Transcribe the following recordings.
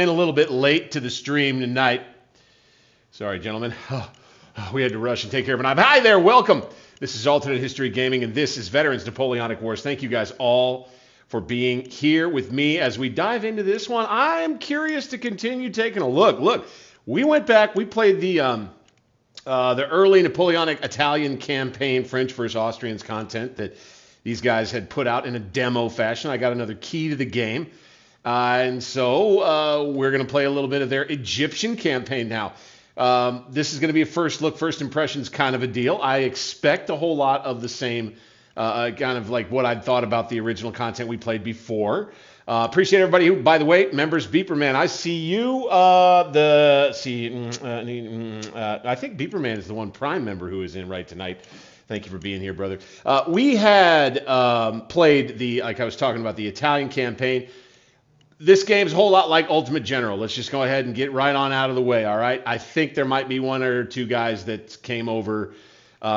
A little bit late to the stream tonight. Sorry, gentlemen. We had to rush and take care of it. Hi there, welcome. This is Alternate History Gaming, and this is Veterans Napoleonic Wars. Thank you guys all for being here with me as we dive into this one. I am curious to continue taking a look. Look, we went back, we played the early Napoleonic Italian campaign, French versus Austrians content that these guys had put out in a demo fashion. I got another key to the game. And so we're going to play a little bit of their Egyptian campaign now. This is going to be a first look, first impressions kind of a deal. I expect a whole lot of the same kind of like what I'd thought about the original content we played before. Appreciate everybody who, by the way, members, Beeper Man, I see you. I think Beeper Man is the one Prime member who is in right tonight. Thank you for being here, brother. We had played like I was talking about, the Italian campaign. This game's a whole lot like Ultimate General. Let's just go ahead and get right on out of the way, all right? I think there might be one or two guys that came over.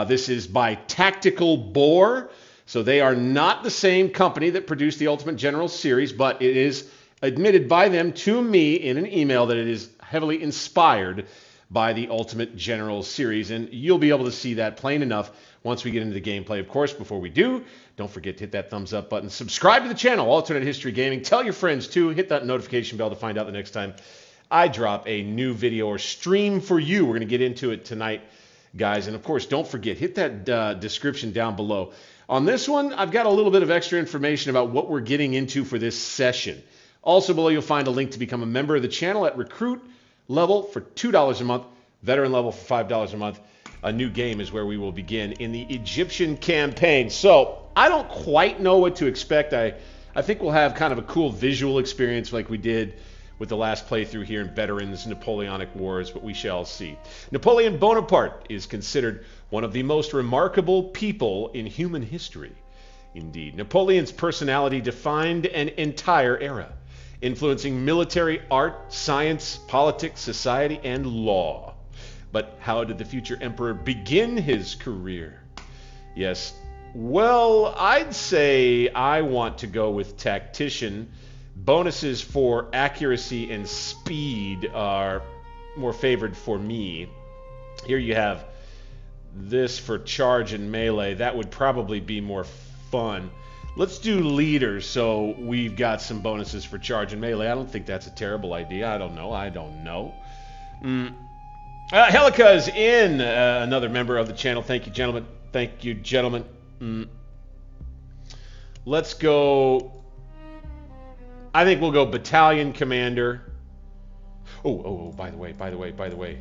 This is by Tactical Boar. So they are not the same company that produced the Ultimate General series, but it is admitted by them to me in an email that it is heavily inspired by the Ultimate General series. And you'll be able to see that plain enough once we get into the gameplay. Of course, before we do, don't forget to hit that thumbs up button. Subscribe to the channel, Alternate History Gaming. Tell your friends, too. Hit that notification bell to find out the next time I drop a new video or stream for you. We're going to get into it tonight, guys. And, of course, don't forget, hit that description down below. On this one, I've got a little bit of extra information about what we're getting into for this session. Also below, you'll find a link to become a member of the channel at Recruit level for $2 a month, Veteran level for $5 a month. A new game is where we will begin in the Egyptian campaign. So I don't quite know what to expect. I think we'll have kind of a cool visual experience like we did with the last playthrough here in Veterans Napoleonic Wars, but we shall see. Napoleon Bonaparte is considered one of the most remarkable people in human history. Indeed, Napoleon's personality defined an entire era, influencing military, art, science, politics, society, and law. But how did the future emperor begin his career? Yes, well, I'd say I want to go with tactician. Bonuses for accuracy and speed are more favored for me. Here you have this for charge and melee. That would probably be more fun. Let's do leader, so we've got some bonuses for charge and melee. I don't think that's a terrible idea. I don't know. Helica is in, another member of the channel. Thank you, gentlemen. Let's go. I think we'll go battalion commander. By the way.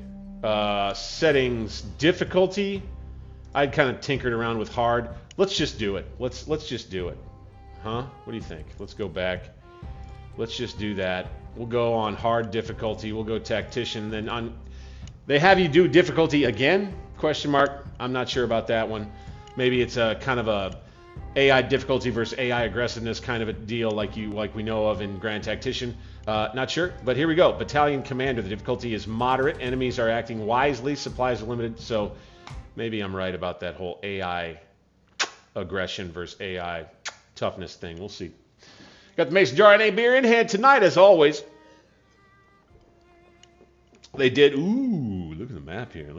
Settings difficulty. I'd kind of tinkered around with hard. Let's just do it. Let's just do it. Huh? What do you think? Let's go back. Let's just do that. We'll go on hard difficulty. We'll go tactician. Then on. They have you do difficulty again? Question mark. I'm not sure about that one. Maybe it's a kind of a AI difficulty versus AI aggressiveness kind of a deal like we know of in Grand Tactician. Not sure, but here we go. Battalion Commander. The difficulty is moderate. Enemies are acting wisely. Supplies are limited. So maybe I'm right about that whole AI aggression versus AI toughness thing. We'll see. Got the Mason Jar and a beer in hand tonight, as always. They did. Ooh, look at the map here.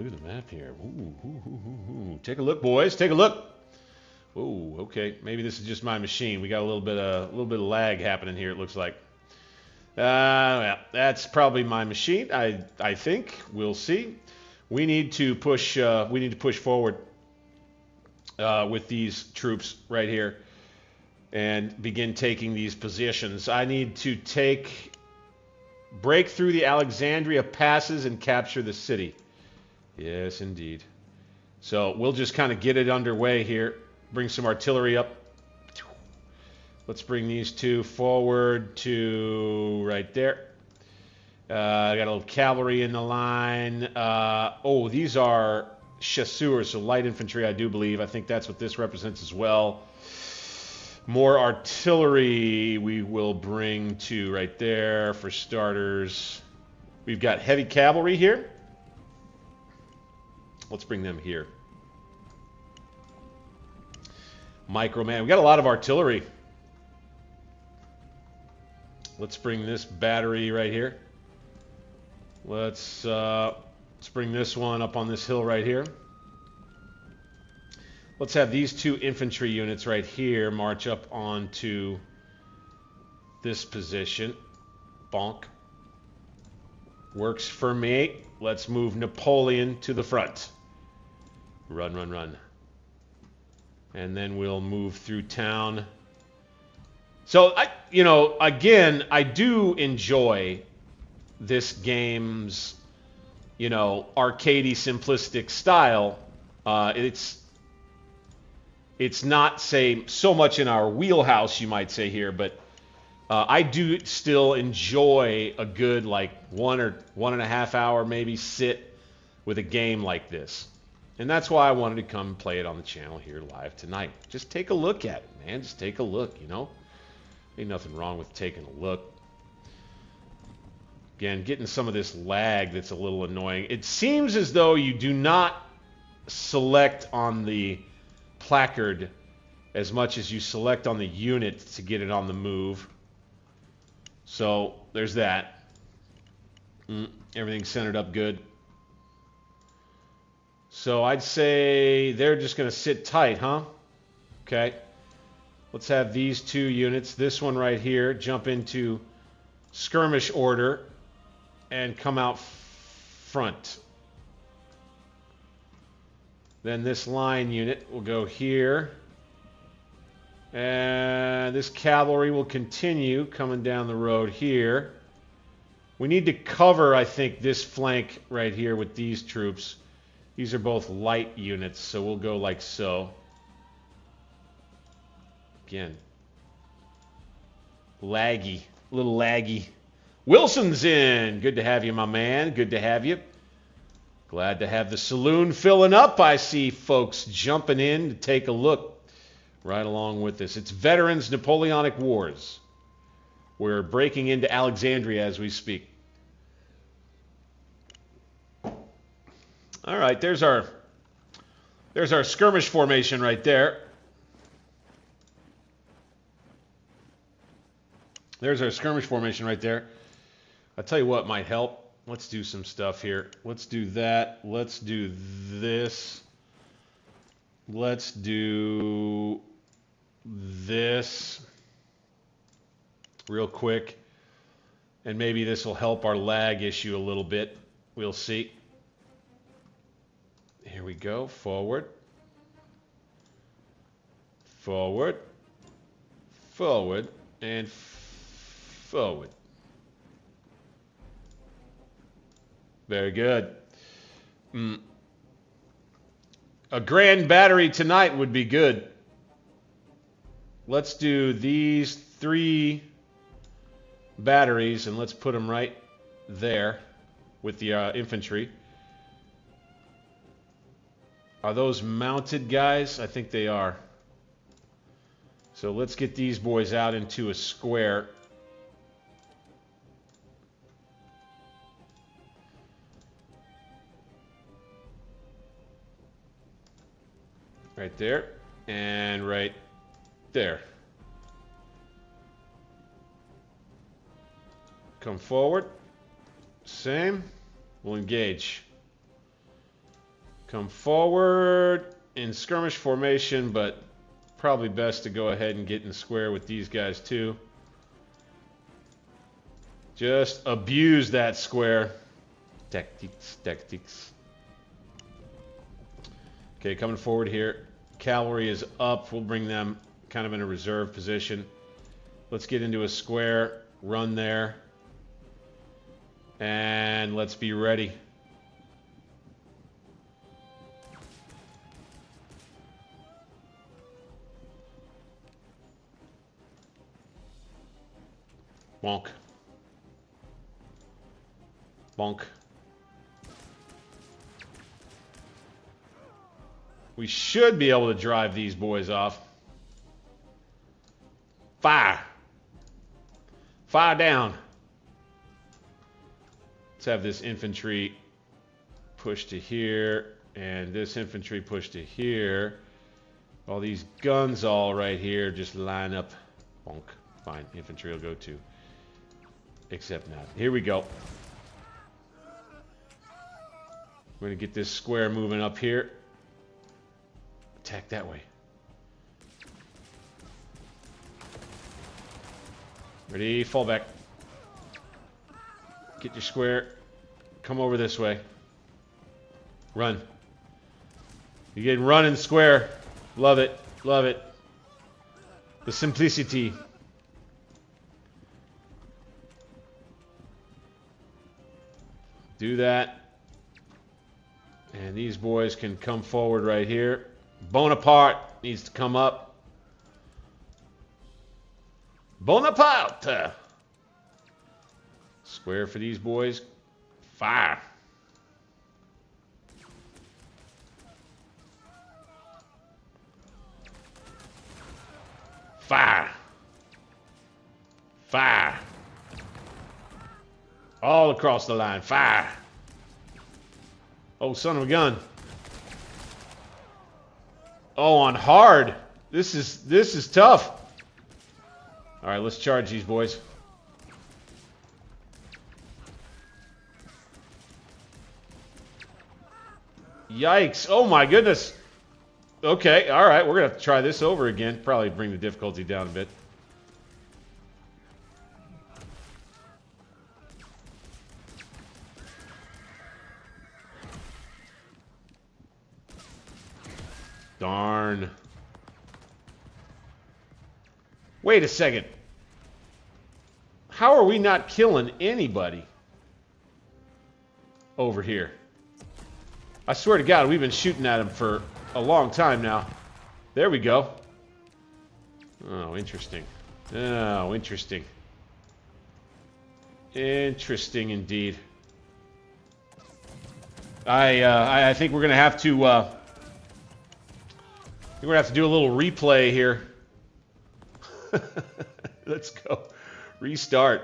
Ooh. Take a look, boys. Take a look. Ooh, okay. Maybe this is just my machine. We got a little bit of lag happening here. It looks like. Well, that's probably my machine. I think we'll see. We need to push. We need to push forward with these troops right here and begin taking these positions. I need to break through the Alexandria passes and capture the city. Yes, indeed. So we'll just kind of get it underway here. Bring some artillery up. Let's bring these two forward to right there. I got a little cavalry in the line. These are chasseurs, so light infantry, I do believe. I think that's what this represents as well. More artillery we will bring to right there for starters. We've got heavy cavalry here. Let's bring them here. Microman. We got a lot of artillery. Let's bring this battery right here. Let's bring this one up on this hill right here. Let's have these 2 infantry units right here march up onto this position. Bonk. Works for me. Let's move Napoleon to the front. Run, run, run. And then we'll move through town. So, again, I do enjoy this game's, arcadey, simplistic style. It's not, say, so much in our wheelhouse, you might say here, but I do still enjoy a good, like, 1 or 1.5 hour maybe sit with a game like this. And that's why I wanted to come play it on the channel here live tonight. Just take a look at it, man. Just take a look, Ain't nothing wrong with taking a look. Again, getting some of this lag that's a little annoying. It seems as though you do not select on the placard as much as you select on the unit to get it on the move. So there's that. Everything's centered up good. So I'd say they're just going to sit tight, huh? Okay. Let's have these 2 units, this one right here, jump into skirmish order and come out front. Then this line unit will go here. And this cavalry will continue coming down the road here. We need to cover, I think, this flank right here with these troops. These are both light units, so we'll go like so. Again, laggy, a little laggy. Wilson's in. Good to have you, my man. Good to have you. Glad to have the saloon filling up. I see folks jumping in to take a look right along with this. It's Veterans Napoleonic Wars. We're breaking into Alexandria as we speak. All right, there's our skirmish formation right there. There's our skirmish formation right there. I'll tell you what might help. Let's do some stuff here. Let's do that. Let's do this. Let's do this real quick. And maybe this will help our lag issue a little bit. We'll see. Here we go. Forward. Forward. Forward. And forward. Very good. A grand battery tonight would be good. Let's do these 3 batteries and let's put them right there with the infantry. Are those mounted guys? I think they are. So let's get these boys out into a square. Right there, and right there. Come forward. Same. We'll engage. Come forward in skirmish formation, but probably best to go ahead and get in the square with these guys too. Just abuse that square. Tactics, tactics. Okay, coming forward here. Cavalry is up. We'll bring them kind of in a reserve position. Let's get into a square. Run there. And let's be ready. Bonk. Bonk. We should be able to drive these boys off. Fire. Fire down. Let's have this infantry push to here, and this infantry push to here. All these guns all right here just line up. Bonk. Fine. Infantry will go too. Except not. Here we go. We're going to get this square moving up here. Attack that way. Ready, fall back. Get your square. Come over this way. Run. You're getting running square. Love it. Love it. The simplicity. Do that. And these boys can come forward right here. Bonaparte needs to come up. Bonaparte! Square for these boys. Fire. Fire. Fire. All across the line. Fire. Oh, son of a gun. Oh, on hard. This is tough. All right, let's charge these boys. Yikes. Oh my goodness. Okay, all right, we're going to have to try this over again. Probably bring the difficulty down a bit. Darn. Wait a second. How are we not killing anybody over here? I swear to God, we've been shooting at him for a long time now. There we go. Oh, interesting. Oh, interesting. Interesting indeed. I think we're gonna have to. We're gonna have to do a little replay here. Let's go. Restart.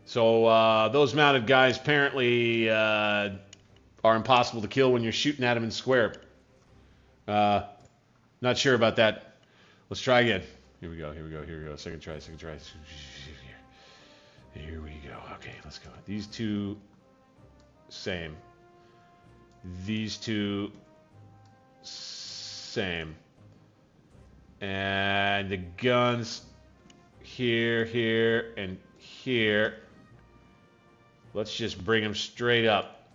So those mounted guys apparently are impossible to kill when you're shooting at them in square. Not sure about that. Let's try again. Here we go. Here we go. Here we go. Second try. Second try. Here we go. Okay, let's go. These two, same. These two, same. And the guns here, here, and here. Let's just bring them straight up.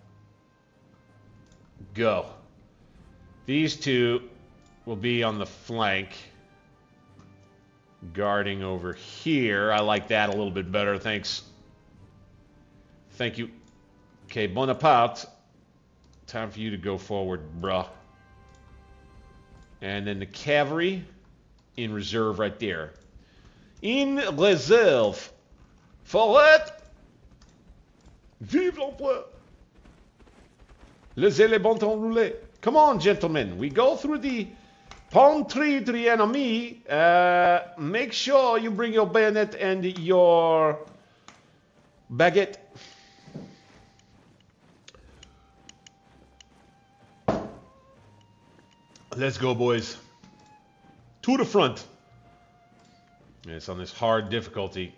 Go. These two will be on the flank. Guarding over here. I like that a little bit better. Thanks. Thank you. Okay, Bonaparte. Time for you to go forward, bruh. And then the cavalry in reserve right there. In reserve. Forward. Vive l'empereur. Laissez les bon temps rouler. Come on, gentlemen. We go through the palm tree to the enemy. Make sure you bring your bayonet and your baguette. Let's go, boys. To the front. And it's on this hard difficulty.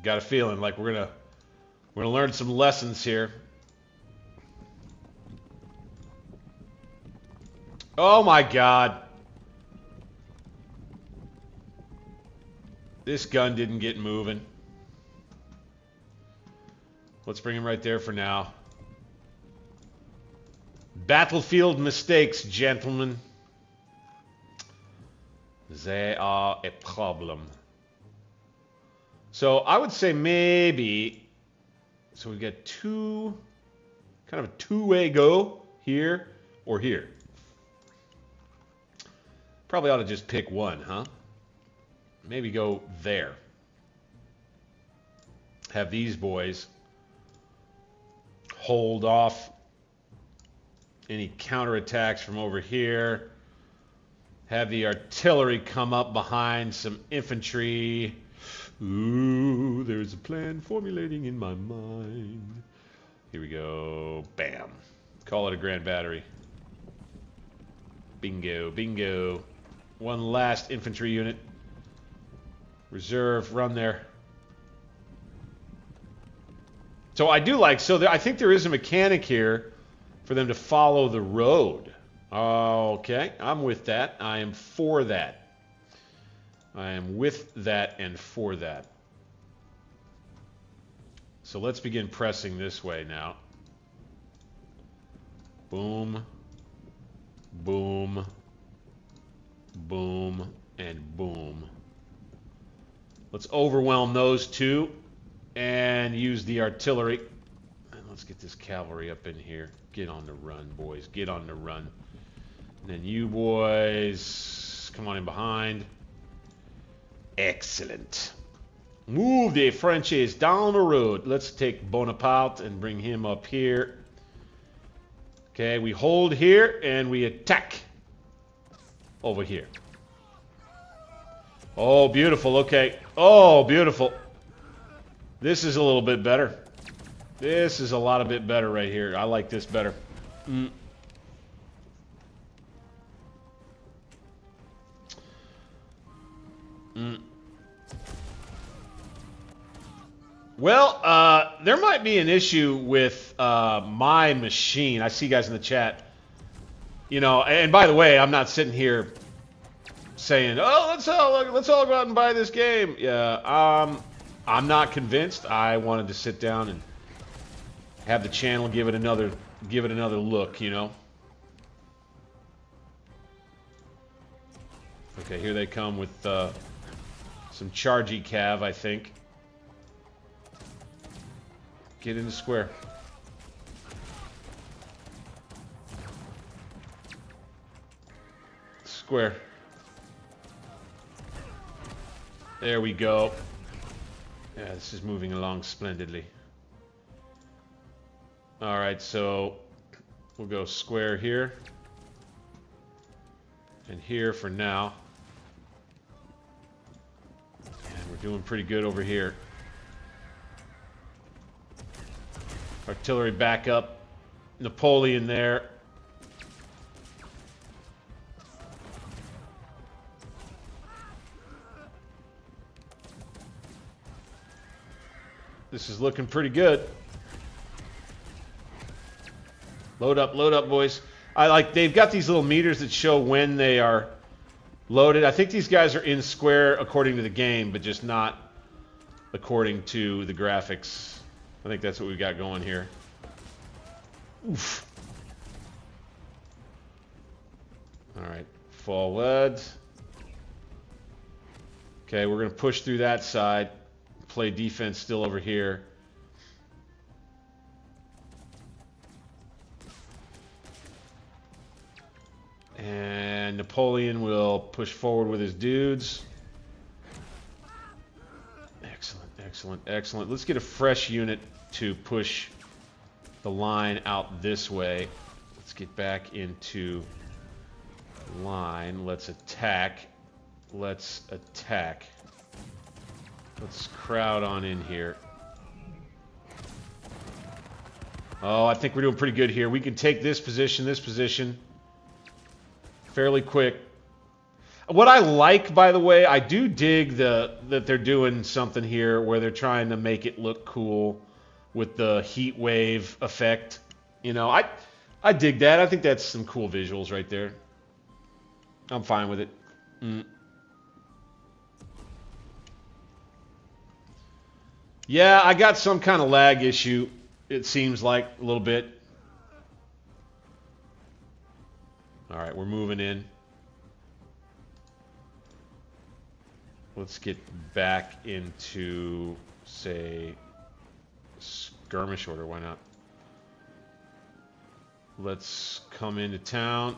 Got a feeling like we're gonna learn some lessons here. Oh my God. This gun didn't get moving. Let's bring him right there for now. Battlefield mistakes, gentlemen. They are a problem. So I would say maybe, so we got two, kind of a two-way go here or here. Probably ought to just pick one, huh? Maybe go there. Have these boys hold off any counterattacks from over here. Have the artillery come up behind some infantry. Ooh, there's a plan formulating in my mind. Here we go. Bam. Call it a grand battery. Bingo, bingo. One last infantry unit. Reserve, run there. So I do like, so there, I think there is a mechanic here for them to follow the road. Okay, I'm with that. I am for that. I am with that and for that. So let's begin pressing this way now. Boom, boom, boom, and boom. Let's overwhelm those two and use the artillery. And let's get this cavalry up in here. Get on the run, boys. Get on the run. And then you boys, come on in behind. Excellent. Move the Frenchies down the road. Let's take Bonaparte and bring him up here. Okay, we hold here and we attack over here. Oh, beautiful. Okay. Oh, beautiful. This is a little bit better. This is a lot of bit better right here. I like this better. Well, there might be an issue with my machine. I see guys in the chat. You know, and by the way, I'm not sitting here saying, "Oh, let's all go out and buy this game." Yeah, I'm not convinced. I wanted to sit down and have the channel give it another look, you know. Okay, here they come with some chargy cav, I think. Get in the square. Square. There we go. Yeah, this is moving along splendidly. All right, so we'll go square here and here for now. And we're doing pretty good over here. Artillery back up. Napoleon there. This is looking pretty good. Load up, boys. I like, they've got these little meters that show when they are loaded. I think these guys are in square according to the game, but just not according to the graphics. I think that's what we've got going here. Oof. All right, forward. Okay, we're going to push through that side. Play defense still over here. And Napoleon will push forward with his dudes. Excellent, excellent, excellent. Let's get a fresh unit to push the line out this way. Let's get back into line. Let's attack. Let's attack. Let's crowd on in here. Oh, I think we're doing pretty good here. We can take this position fairly quick. What I like, by the way, I do dig that they're doing something here where they're trying to make it look cool with the heat wave effect. You know, I dig that. I think that's some cool visuals right there. I'm fine with it. Yeah, I got some kind of lag issue, it seems like, a little bit. All right, we're moving in. Let's get back into, say, skirmish order. Why not? Let's come into town.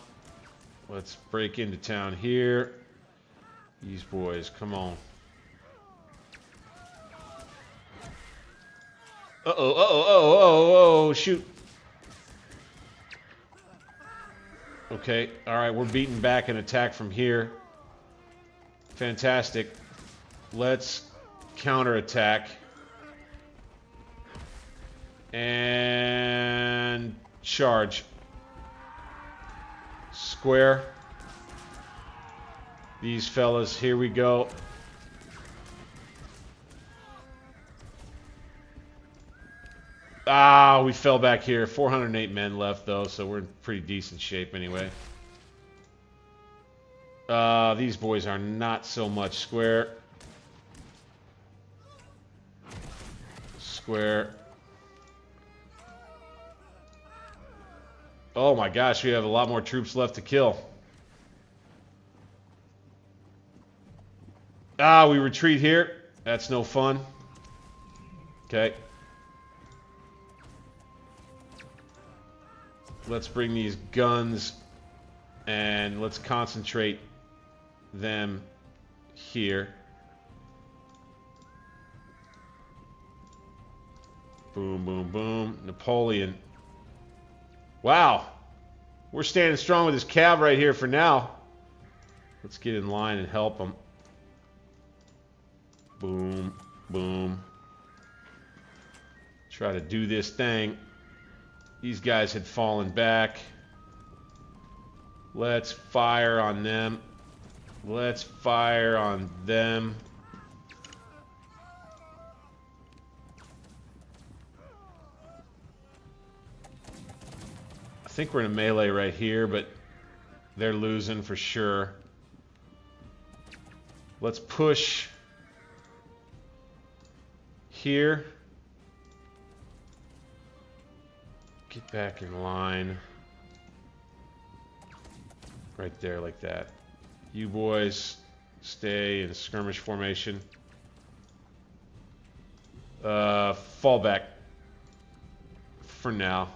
Let's break into town here. These boys, come on. Uh-oh, shoot. Okay, all right, we're beating back an attack from here. Fantastic. Let's counterattack. And charge. Square. These fellas, here we go. Ah, we fell back here. 408 men left, though, so we're in pretty decent shape anyway. These boys are not so much square. Square. Oh my gosh, we have a lot more troops left to kill. Ah, we retreat here. That's no fun. Okay. Let's bring these guns and let's concentrate them here. Boom, boom, boom. Napoleon. Wow. We're standing strong with this cav right here for now. Let's get in line and help them. Boom, boom. Try to do this thing. These guys had fallen back. Let's fire on them. Let's fire on them. I think we're in a melee right here, but they're losing for sure. Let's push here. Get back in line. Right there, like that. You boys stay in skirmish formation. Fall back for now.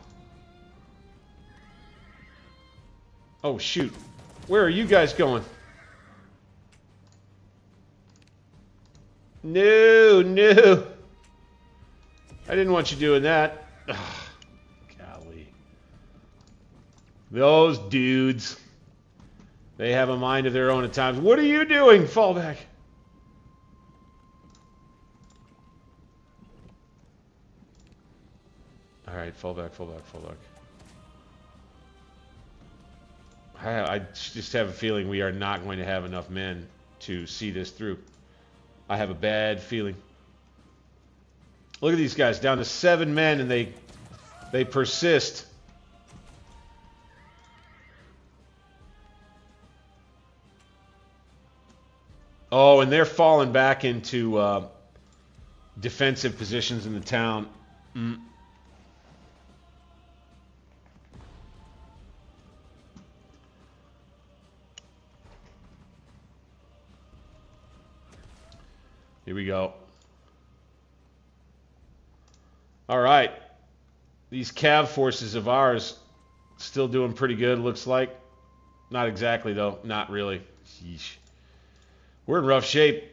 Oh, shoot. Where are you guys going? No, no. I didn't want you doing that. Ugh, golly. Those dudes. They have a mind of their own at times. What are you doing? Fall back. All right, fall back, fall back, fall back. I just have a feeling we are not going to have enough men to see this through. I have a bad feeling. Look at these guys, down to 7 men, and they persist. Oh, and they're falling back into defensive positions in the town. Here we go. All right. These cav forces of ours still doing pretty good, looks like. Not exactly, though. Not really. Yeesh. We're in rough shape.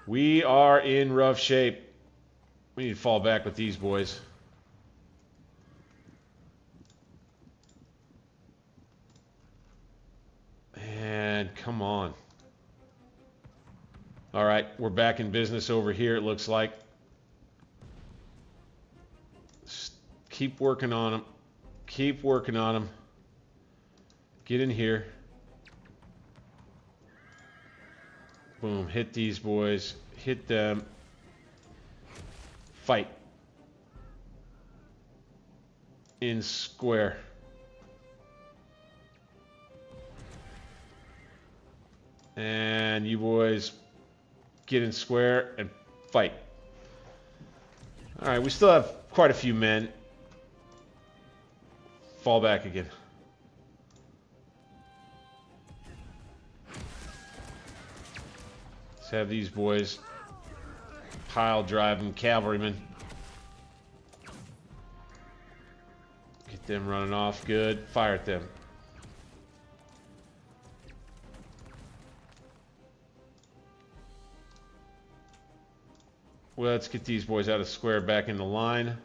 We are in rough shape. We need to fall back with these boys. And come on. All right, we're back in business over here, it looks like. Just keep working on them. Keep working on them. Get in here. Boom, hit these boys. Hit them. Fight. In square. And you boys get in square and fight. All right, we still have quite a few men. Fall back again. Let's have these boys pile driving cavalrymen. Get them running off good. Fire at them. Well, let's get these boys out of square back in the line.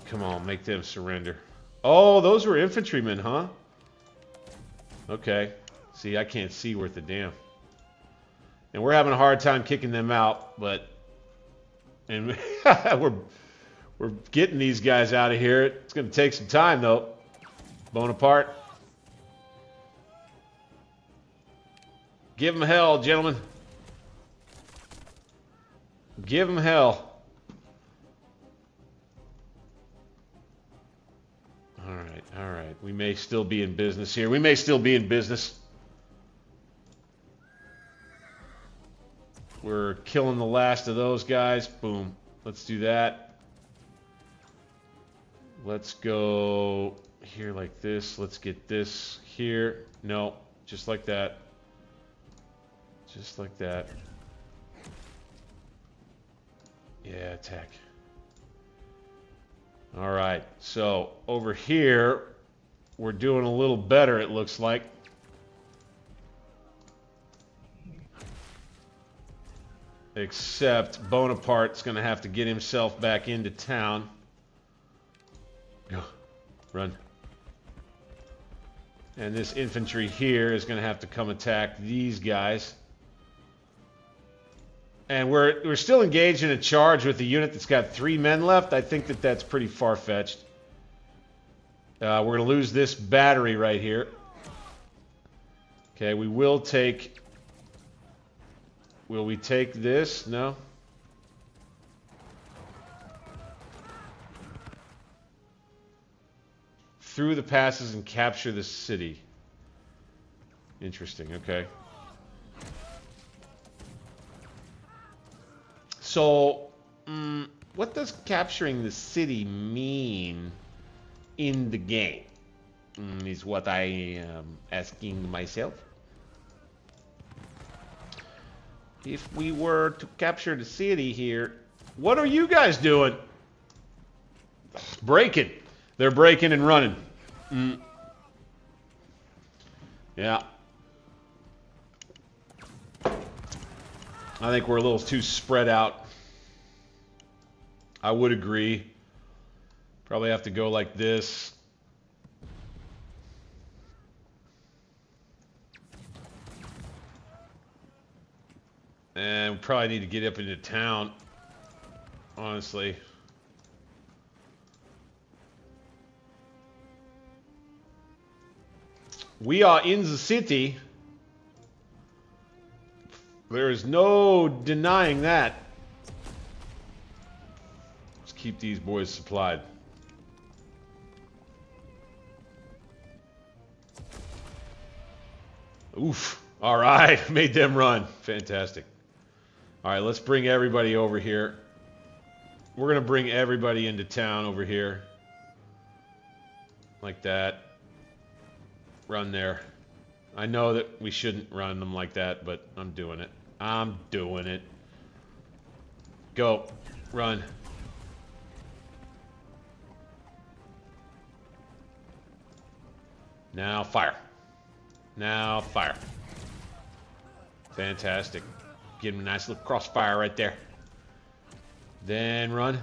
Come on, make them surrender. Oh, those were infantrymen, huh? Okay. See, I can't see worth a damn. And we're having a hard time kicking them out, but and we're getting these guys out of here. It's going to take some time, though. Bonaparte. Give them hell, gentlemen. Give them hell. All right, all right. We may still be in business here. We may still be in business. We're killing the last of those guys. Boom. Let's do that. Let's go here like this. Let's get this here. No, just like that. Just like that. Yeah, attack. All right, so over here, we're doing a little better, it looks like. Except Bonaparte's going to have to get himself back into town. Go. Run. And this infantry here is going to have to come attack these guys. And we're still engaged in a charge with a unit that's got 3 men left. I think that that's pretty far-fetched. We're going to lose this battery right here. Okay, we will take... Will we take this? No? Through the passes and capture the city. Interesting, okay. So, what does capturing the city mean in the game? Is what I am asking myself. If we were to capture the city here, what are you guys doing? Breaking. They're breaking and running. Yeah. I think we're a little too spread out. I would agree. Probably have to go like this. And we probably need to get up into town, honestly. We are in the city. There is no denying that. Let's keep these boys supplied. Oof. All right. Made them run. Fantastic. All right. Let's bring everybody over here. We're going to bring everybody into town over here. Like that. Run there. I know that we shouldn't run them like that, but I'm doing it. I'm doing it. Go. Run. Now fire. Now fire. Fantastic. Give him a nice little crossfire right there. Then run.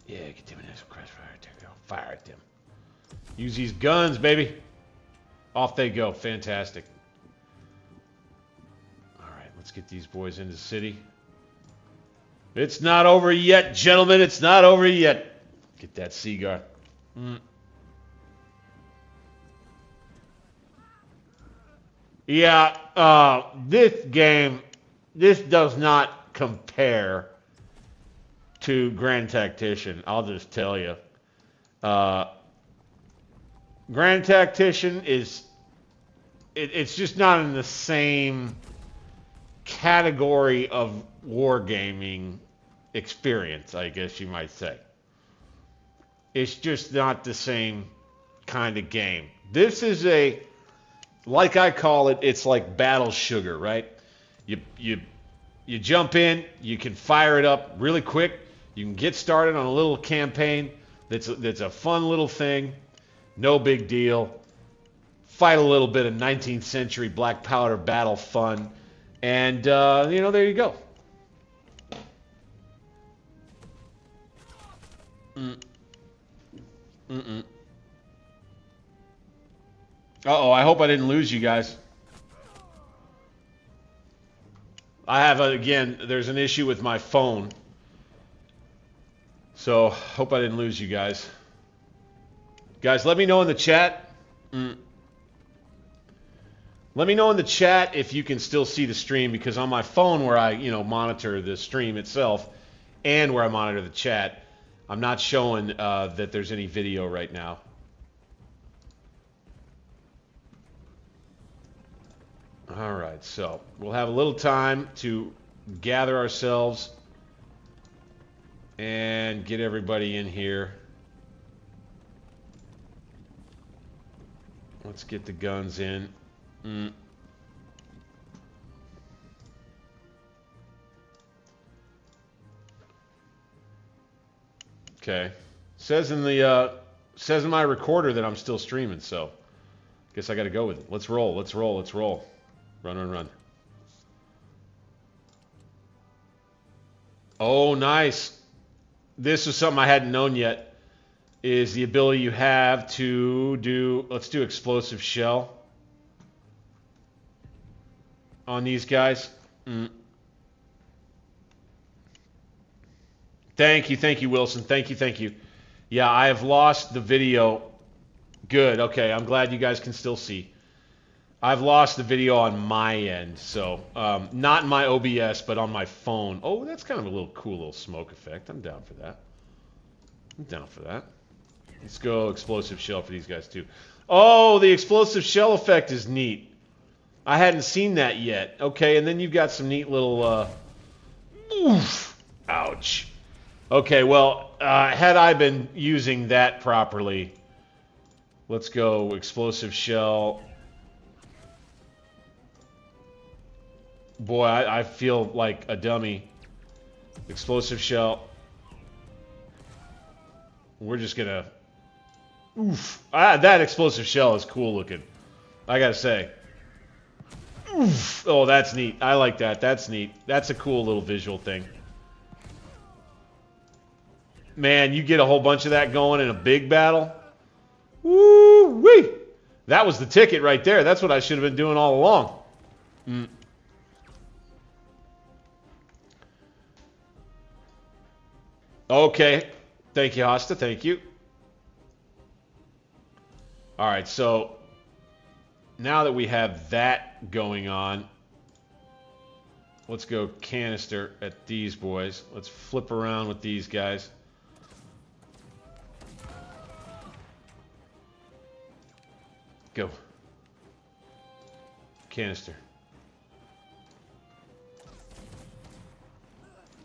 Yeah, get them a nice crossfire right there. Go. Fire at them. Use these guns, baby. Off they go. Fantastic. All right, let's get these boys into the city. It's not over yet, gentlemen. It's not over yet. Get that Seagull. Yeah, this game, this does not compare to Grand Tactician. I'll just tell you. Grand Tactician is, it's just not in the same category of wargaming experience, I guess you might say. It's just not the same kind of game. This is a, like I call it, it's like battle sugar, right? You jump in, you can fire it up really quick. You can get started on a little campaign that's a fun little thing. No big deal. Fight a little bit of 19th century black powder battle fun. And, you know, there you go. Uh-oh, I hope I didn't lose you guys. I have, again, there's an issue with my phone. So, hope I didn't lose you guys. Guys, let me know in the chat Let me know in the chat if you can still see the stream, because on my phone where I, monitor the stream itself and where I monitor the chat, I'm not showing that there's any video right now. All right, so we'll have a little time to gather ourselves and get everybody in here. Let's get the guns in. Okay. Says in my recorder that I'm still streaming, so guess I got to go with it. Let's roll. Let's roll. Let's roll. Run, run, run. Oh, nice. This is something I hadn't known yet, is the ability you have to do, let's do explosive shell on these guys. Thank you, Wilson. Thank you. Yeah, I have lost the video. Good, okay, I'm glad you guys can still see. I've lost the video on my end, so not in my OBS, but on my phone. Oh, that's kind of a cool little smoke effect. I'm down for that. Let's go explosive shell for these guys too. Oh, the explosive shell effect is neat. I hadn't seen that yet. Okay, and then you've got some neat little oof, ouch. Okay, well, had I been using that properly, let's go explosive shell. Boy, I feel like a dummy. Explosive shell. We're just gonna... Oof. That explosive shell is cool looking. I gotta say. Oof. Oh, that's neat. I like that. That's neat. That's a cool little visual thing. Man, you get a whole bunch of that going in a big battle. Woo-wee! That was the ticket right there. That's what I should have been doing all along. Okay. Thank you, Hosta. Thank you. All right, so now that we have that going on, let's go canister at these boys. Let's flip around with these guys. Go. Canister.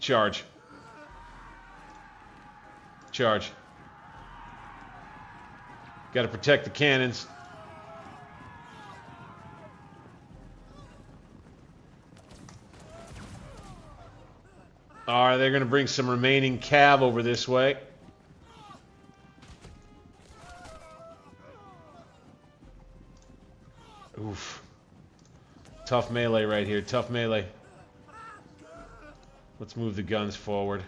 Charge. Charge. Got to protect the cannons. All right, they're going to bring some remaining cav over this way. Oof. Tough melee right here. Tough melee. Let's move the guns forward.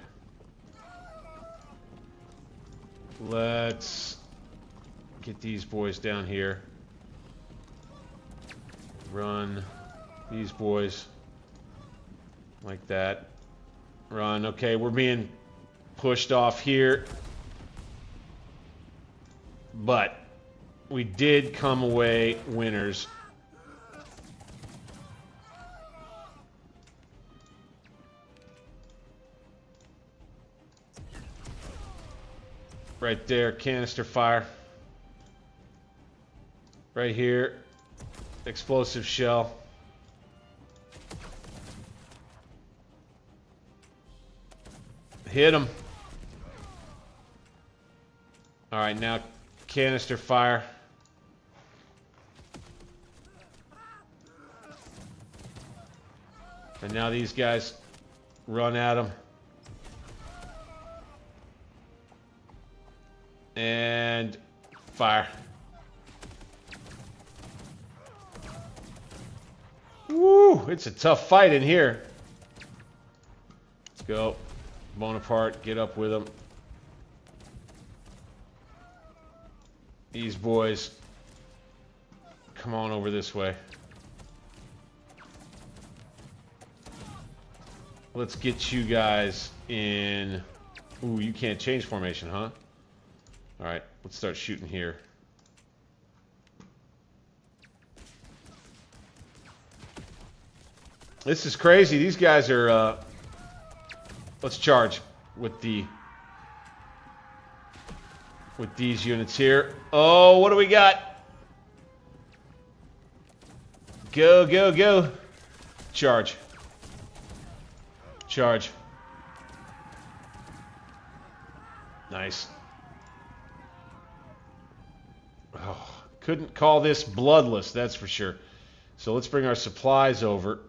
Let's get these boys down here. Run these boys like that. Run. Okay, we're being pushed off here. But we did come away winners. Right there, canister fire. Right here, explosive shell. Hit him. All right, now canister fire. And now these guys run at him. And fire. Woo! It's a tough fight in here. Let's go. Bonaparte, get up with them. These boys, come on over this way. Let's get you guys in. Ooh, you can't change formation, huh? All right, let's start shooting here. This is crazy. These guys are... let's charge with these units here. Oh, what do we got? Go, go, go. Charge. Charge. Nice. Oh, couldn't call this bloodless, that's for sure. So let's bring our supplies over.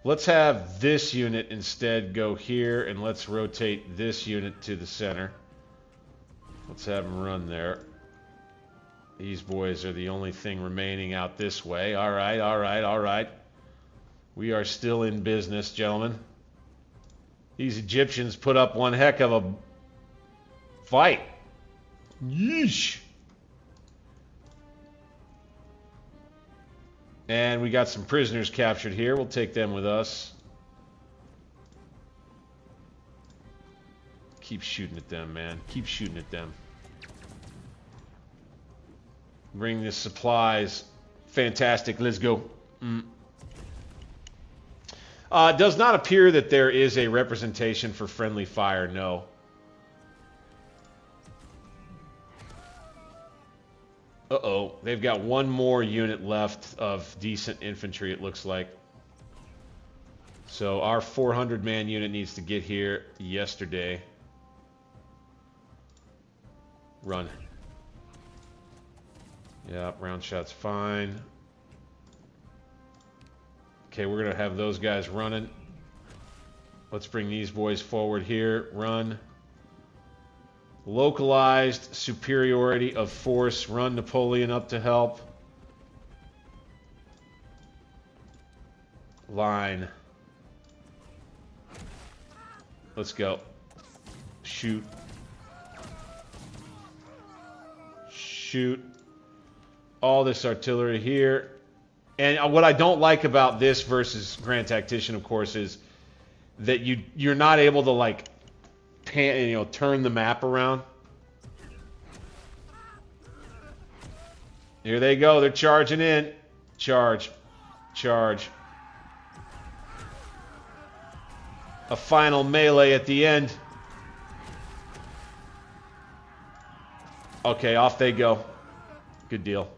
Let's have this unit instead go here, and let's rotate this unit to the center. Let's have them run there. These boys are the only thing remaining out this way. All right, all right, all right. We are still in business, gentlemen. These Egyptians put up one heck of a fight. Yeesh. And we got some prisoners captured here. We'll take them with us. Keep shooting at them, man. Keep shooting at them. Bring the supplies. Fantastic. Let's go. Does not appear that there is a representation for friendly fire, no. Uh-oh. They've got one more unit left of decent infantry, it looks like. So our 400-man unit needs to get here yesterday. Run. Yeah, round shot's fine. Okay, we're going to have those guys running. Let's bring these boys forward here. Run. Localized superiority of force. Run Napoleon up to help. Line. Let's go. Shoot. Shoot. All this artillery here. And what I don't like about this versus Grand Tactician, of course, is that you're not able to like turn the map around. Here they go. They're charging in. Charge. Charge. A final melee at the end. Okay, off they go. Good deal.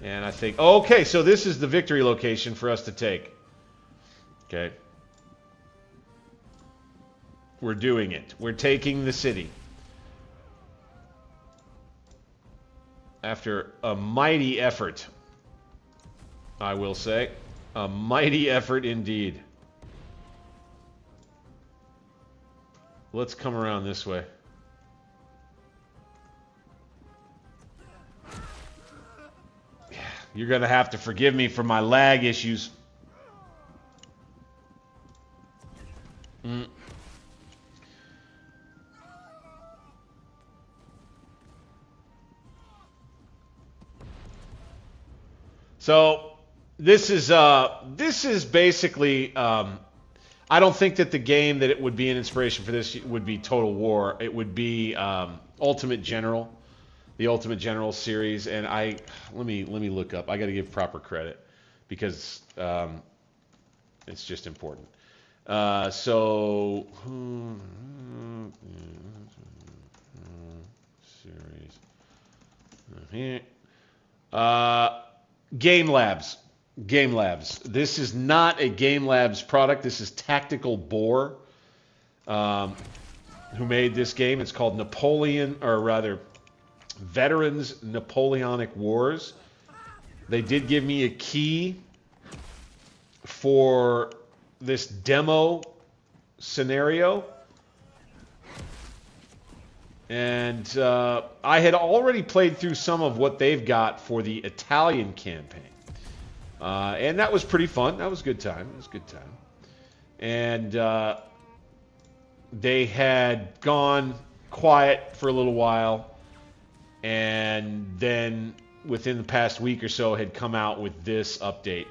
And I think... Okay, so this is the victory location for us to take. Okay. We're doing it. We're taking the city. After a mighty effort, I will say. A mighty effort indeed. Let's come around this way. You're going to have to forgive me for my lag issues. So this is basically I don't think that the game that it would be an inspiration for this would be Total War. It would be Ultimate General. The Ultimate General series, and let me look up. I got to give proper credit because it's just important. So series Game Labs. Game Labs. This is not a Game Labs product. This is Tactical Boar, who made this game. It's called Veterans Napoleonic Wars. They did give me a key for this demo scenario. And I had already played through some of what they've got for the Italian campaign. And that was pretty fun. That was a good time. It was a good time. And they had gone quiet for a little while. And then within the past week or so had come out with this update.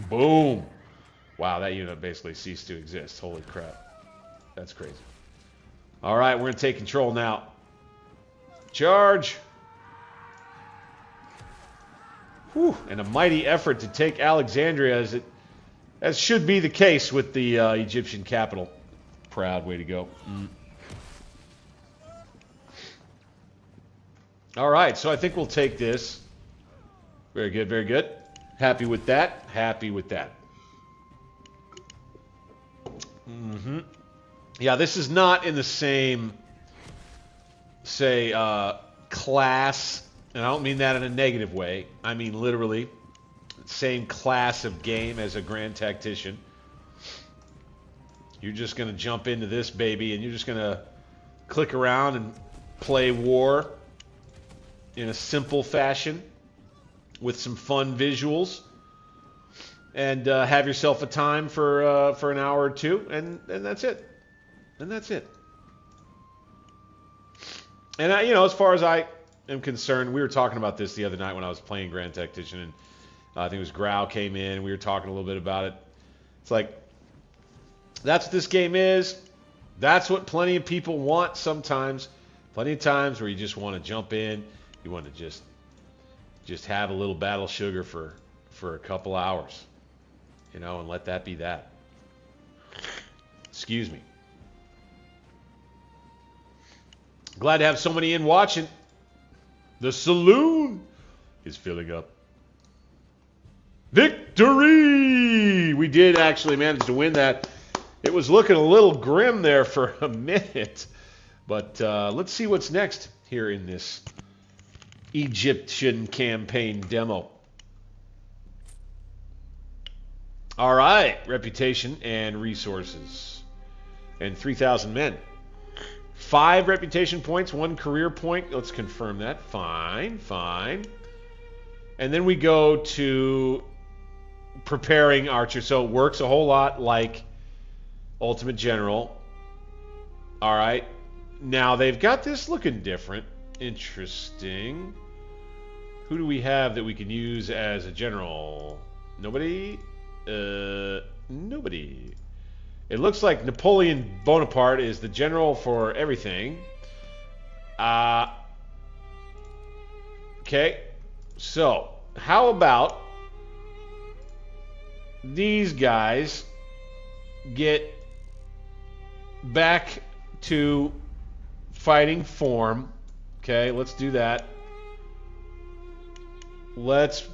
Boom. Wow, that unit basically ceased to exist. Holy crap. That's crazy. All right, we're going to take control now. Charge. Whew, and a mighty effort to take Alexandria, as should be the case with the Egyptian capital. Proud way to go. All right, so I think we'll take this. Very good, very good. Happy with that. Happy with that. Yeah, this is not in the same, say, class, and I don't mean that in a negative way. I mean literally same class of game as a Grand Tactician. You're just going to jump into this baby, and you're just going to click around and play war in a simple fashion with some fun visuals, and have yourself a time for an hour or two, and that's it. And that's it. And as far as I am concerned, we were talking about this the other night when I was playing Grand Tactician, and I think it was Grau came in, and we were talking a little bit about it. It's like, that's what this game is. That's what plenty of people want sometimes. Plenty of times where you just want to jump in, you want to just have a little battle sugar for a couple hours, and let that be that. Excuse me. Glad to have so many in watching. The saloon is filling up. Victory! We did actually manage to win that. It was looking a little grim there for a minute. But let's see what's next here in this Egyptian campaign demo. All right. Reputation and resources. And 3,000 men. 5 reputation points, 1 career point. Let's confirm that. Fine, fine. And then we go to preparing archers. So it works a whole lot like Ultimate General. All right. Now they've got this looking different. Interesting. Who do we have that we can use as a general? Nobody? Nobody. It looks like Napoleon Bonaparte is the general for everything. Okay. So, how about these guys get back to fighting form? Okay, let's do that. Let's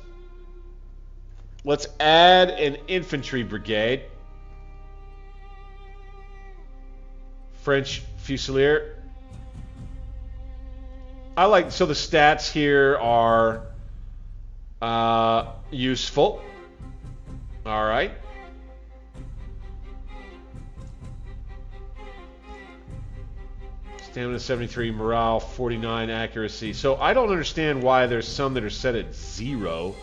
add an infantry brigade. French Fusilier. So the stats here are useful. All right. Stamina 73, morale 49, accuracy. So I don't understand why there's some that are set at 0.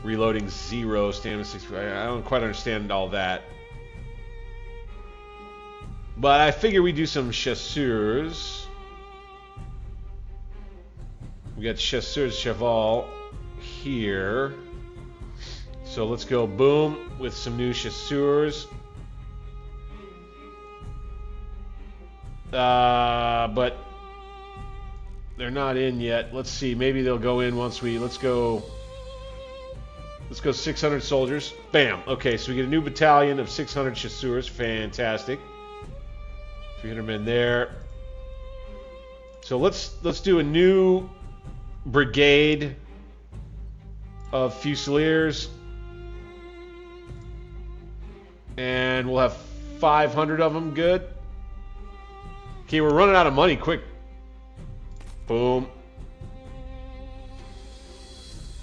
Reloading 0, stamina 60. I don't quite understand all that. But I figure we do some chasseurs. We got chasseurs cheval here. So let's go boom with some new chasseurs. But they're not in yet. Let's see. Maybe they'll go in once we... Let's go 600 soldiers. Bam. Okay, so we get a new battalion of 600 chasseurs. Fantastic. 300 men there. So let's do a new brigade of Fusiliers. And we'll have 500 of them. Good. Okay, we're running out of money. Quick. Boom.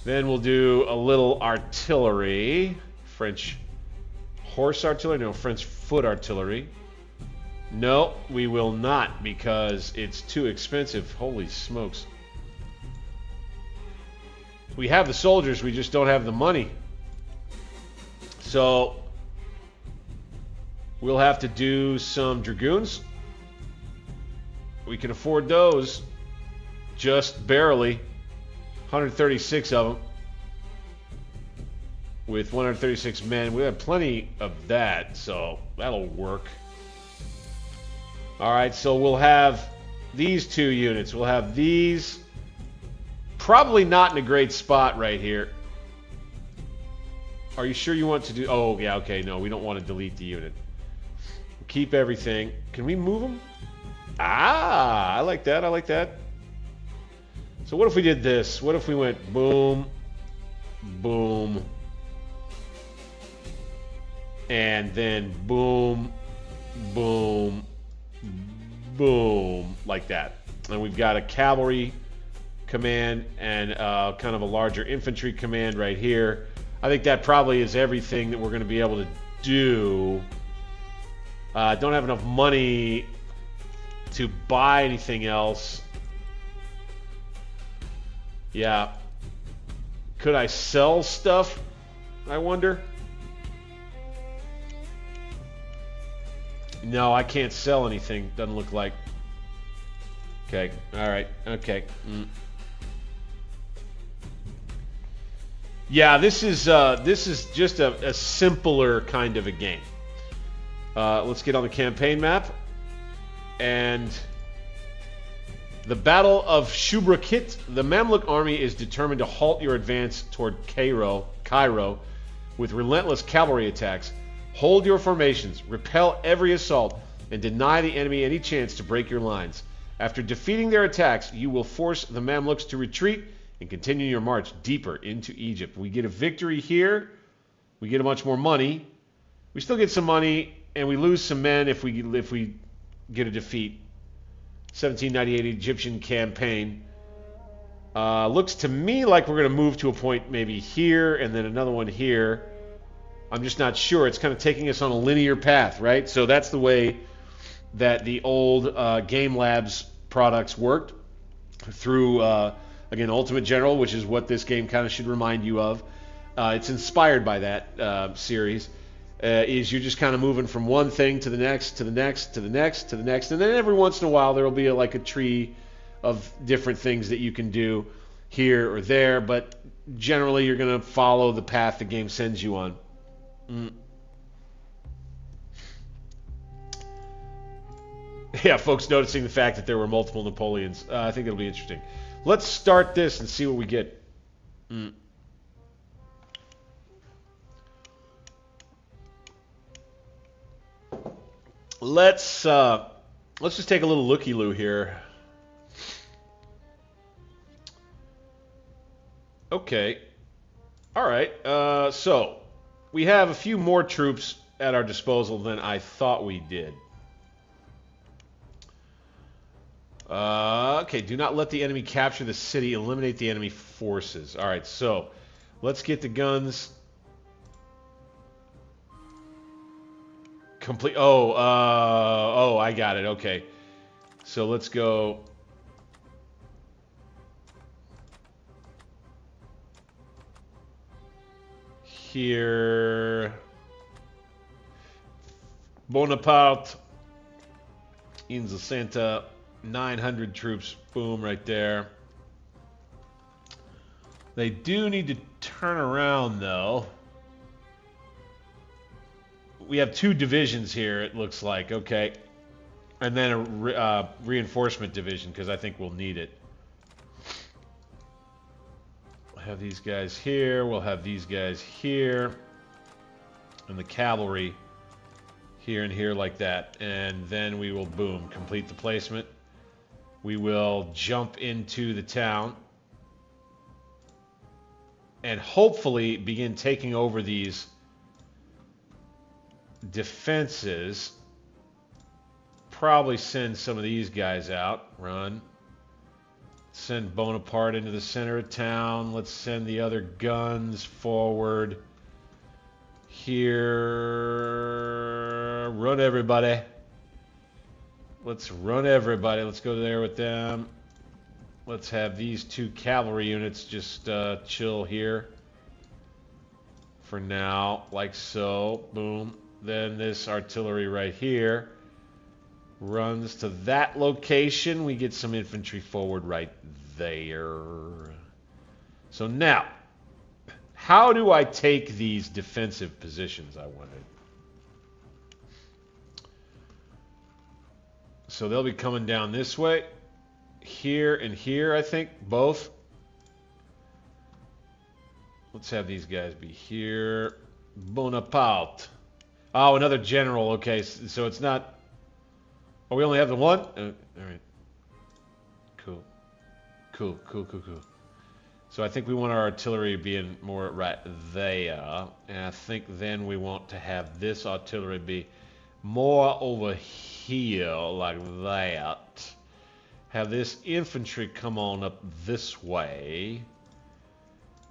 Then we'll do a little artillery. French horse artillery? No, French foot artillery. No, we will not because it's too expensive. Holy smokes. We have the soldiers, we just don't have the money. So we'll have to do some dragoons. We can afford those just barely. 136 of them. With 136 men. We have plenty of that, so that'll work. Alright, so we'll have these 2 units. We'll have these Probably not in a great spot right here. Are you sure you want to do... Oh, yeah, okay. No, we don't want to delete the unit. Keep everything. Can we move them? Ah, I like that. I like that. So what if we did this? What if we went boom, boom, and then boom, boom, boom, like that. And we've got a cavalry command and kind of a larger infantry command right here. I think that probably is everything that we're going to be able to do. Don't have enough money to buy anything else. Yeah. Could I sell stuff? I wonder. No, I can't sell anything. Doesn't look like. Okay. All right. Okay. Yeah, this is just a simpler kind of a game. Let's get on the campaign map. And the Battle of Shubrakit. The Mamluk army is determined to halt your advance toward Cairo with relentless cavalry attacks. Hold your formations, repel every assault, and deny the enemy any chance to break your lines. After defeating their attacks, you will force the Mamluks to retreat and continue your march deeper into Egypt. We get a victory here. We get a bunch more money. We still get some money, and we lose some men if we get a defeat. 1798 Egyptian campaign. Looks to me like we're going to move to a point maybe here and then another one here. I'm just not sure. It's kind of taking us on a linear path, right? So that's the way that the old Game Labs products worked through, again, Ultimate General, which is what this game kind of should remind you of. It's inspired by that series. Is you're just kind of moving from one thing to the next, to the next, to the next, to the next, and then every once in a while there will be like a tree of different things that you can do here or there, but generally you're going to follow the path the game sends you on. Yeah, folks noticing the fact that there were multiple Napoleons. I think it'll be interesting. Let's start this and see what we get. Let's just take a little looky-loo here. Okay. All right. So we have a few more troops at our disposal than I thought we did. Okay. Do not let the enemy capture the city. Eliminate the enemy forces. All right. So let's get the guns. Complete. Oh, I got it. Okay. So let's go. Here. Bonaparte. In the center. 900 troops. Boom, right there. They do need to turn around, though. We have 2 divisions here, it looks like. Okay. And then a reinforcement division, because I think we'll need it. We'll have these guys here. We'll have these guys here. And the cavalry here and here like that. And then we will, boom, complete the placement. We will jump into the town. And hopefully begin taking over these defenses. Probably send some of these guys out. Run. Send Bonaparte into the center of town. Let's send the other guns forward. Here. Run everybody. Let's run everybody. Let's go there with them. Let's have these 2 cavalry units just chill here for now, like so. Boom. Then this artillery right here runs to that location. We get some infantry forward right there. So now, how do I take these defensive positions, I wondered? So they'll be coming down this way. Here and here, I think, both. Let's have these guys be here. Bonaparte. Oh, another general. Okay, so it's not... Oh, we only have the one? All right. Cool. Cool. So I think we want our artillery being more right there. And I think then we want to have this artillery be more over here, like that. Have this infantry come on up this way.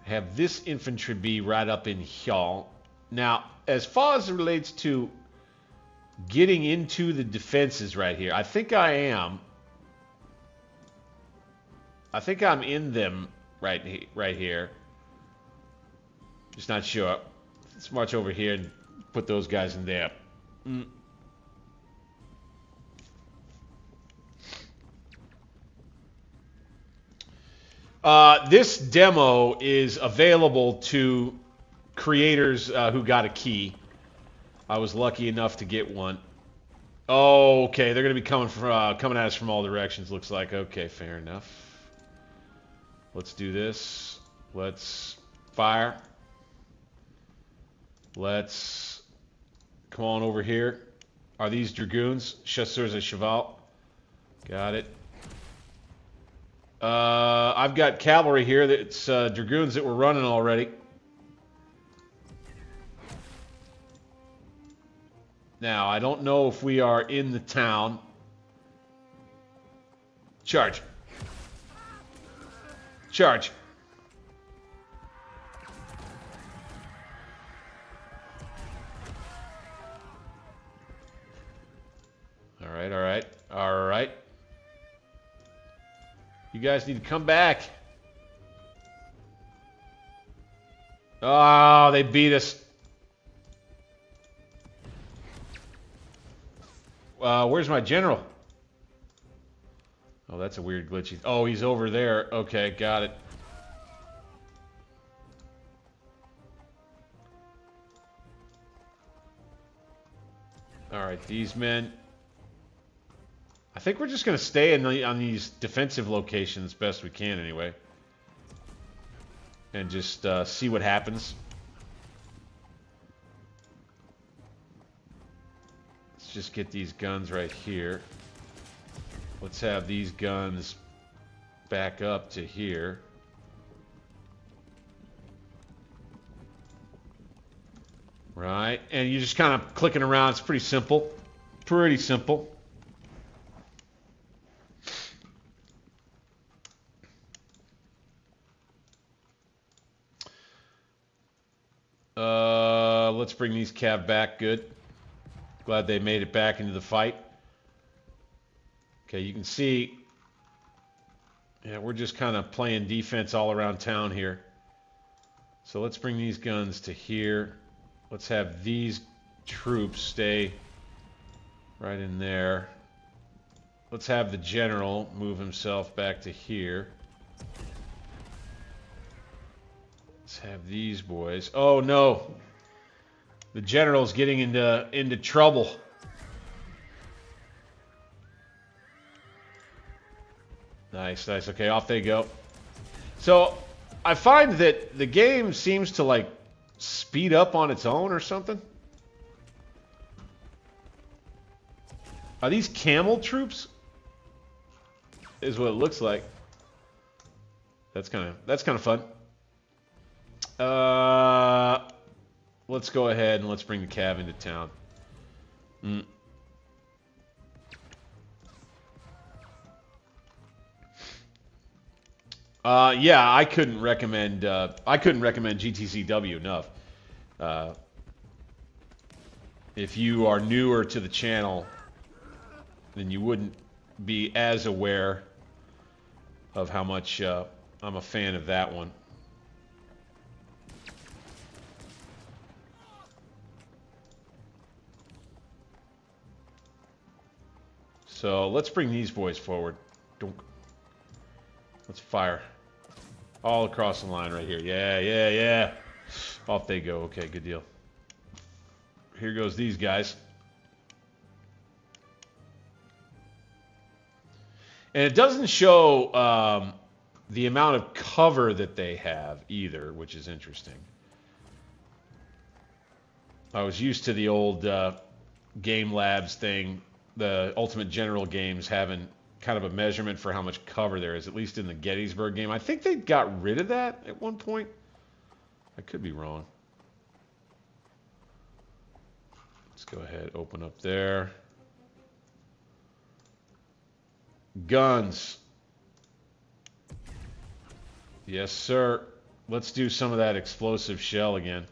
Have this infantry be right up in here. Now, as far as it relates to getting into the defenses right here, I think I am. I think I'm in them right here. Just not sure. Let's march over here and put those guys in there. This demo is available to creators who got a key. I was lucky enough to get one. Oh, okay. They're going to be coming at us from all directions, looks like. Okay, fair enough. Let's do this. Let's fire. Let's come on over here. Are these dragoons? Chasseurs à cheval. Got it. I've got cavalry here. That's dragoons that were running already. Now, I don't know if we are in the town. Charge. Charge. All right, all right, all right. You guys need to come back. Oh, they beat us. Where's my general? Oh, that's a weird glitchy. Oh, he's over there. Okay, got it. All right, these men. I think we're just going to stay on these defensive locations best we can anyway. And just see what happens. Let's just get these guns right here. Let's have these guns back up to here. Right, and you're just kind of clicking around. It's pretty simple. Pretty simple. Let's bring these cav back. Good. Glad they made it back into the fight. Okay, you can see, yeah, we're just kind of playing defense all around town here. So let's bring these guns to here. Let's have these troops stay right in there. Let's have the general move himself back to here. Let's have these boys. Oh no, the general's getting into trouble. Nice, nice. Okay, off they go. So I find that the game seems to like speed up on its own or something. Are these camel troops? Is what it looks like. That's kind of fun. Let's go ahead and let's bring the cav into town. Yeah, I couldn't recommend GTCW enough. If you are newer to the channel, then you wouldn't be as aware of how much I'm a fan of that one. So let's bring these boys forward. Let's fire. All across the line right here. Yeah, yeah, yeah. Off they go. Okay, good deal. Here goes these guys. And it doesn't show the amount of cover that they have either, which is interesting. I was used to the old Game Labs thing, the Ultimate General games having kind of a measurement for how much cover there is, at least in the Gettysburg game. I think they got rid of that at one point. I could be wrong. Let's go ahead, open up there. Guns. Yes, sir. Let's do some of that explosive shell again.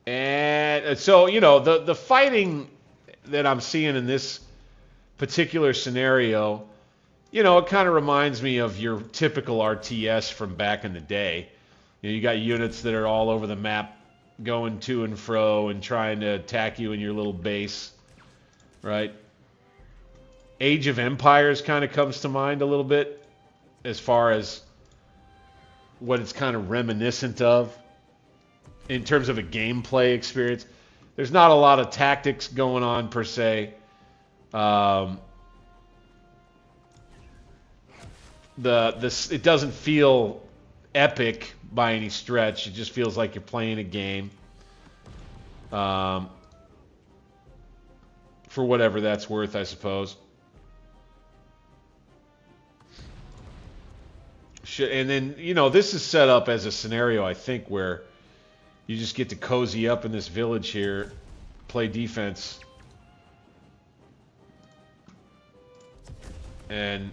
And so, you know, the fighting that I'm seeing in this particular scenario, you know, it kind of reminds me of your typical RTS from back in the day. You know, you got units that are all over the map going to and fro and trying to attack you in your little base, right? Age of Empires kind of comes to mind a little bit as far as what it's kind of reminiscent of in terms of a gameplay experience. There's not a lot of tactics going on per se. It doesn't feel epic by any stretch. It just feels like you're playing a game. For whatever that's worth, I suppose. And then, you know, this is set up as a scenario, I think, where you just get to cozy up in this village here, play defense, and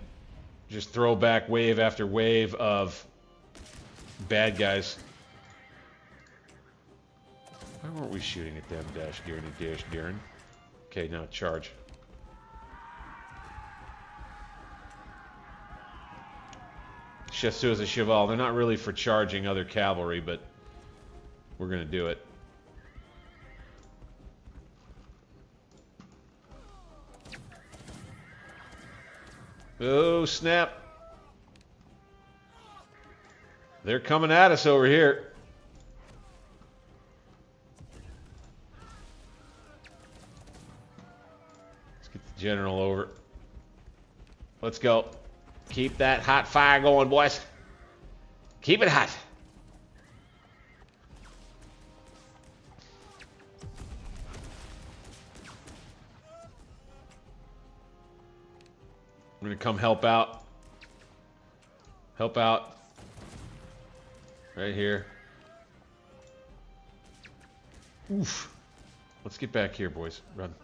just throw back wave after wave of bad guys. Why weren't we shooting at them? Dash Garen. Okay, now charge. Chasseurs et Cheval. They're not really for charging other cavalry, but we're going to do it. Oh, snap. They're coming at us over here. Let's get the general over. Let's go. Keep that hot fire going, boys. Keep it hot. I'm going to come help out. Help out. Right here. Oof. Let's get back here, boys. Run.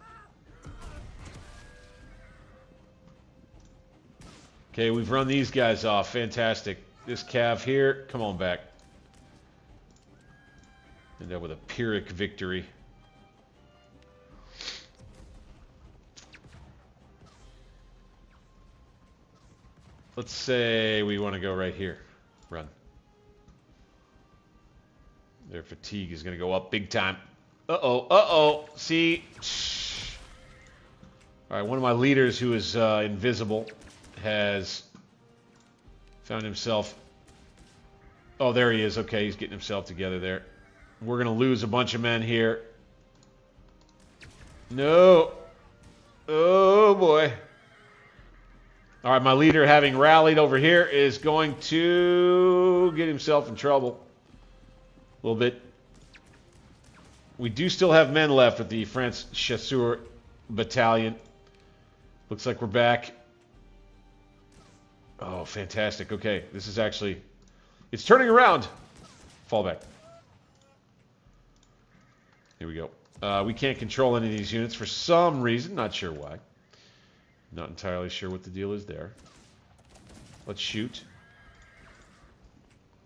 Okay, we've run these guys off. Fantastic. This cav here, come on back. End up with a Pyrrhic victory. Let's say we want to go right here. Run. Their fatigue is going to go up big time. Uh-oh, uh-oh. See? All right, one of my leaders who is invisible has found himself... Oh, there he is. Okay, he's getting himself together there. We're going to lose a bunch of men here. No. Oh, boy. All right, my leader, having rallied over here, is going to get himself in trouble. A little bit. We do still have men left with the France Chasseur Battalion. Looks like we're back. Oh, fantastic. Okay, this is actually... It's turning around. Fall back. Here we go. We can't control any of these units for some reason. Not sure why. Not entirely sure what the deal is there. Let's shoot.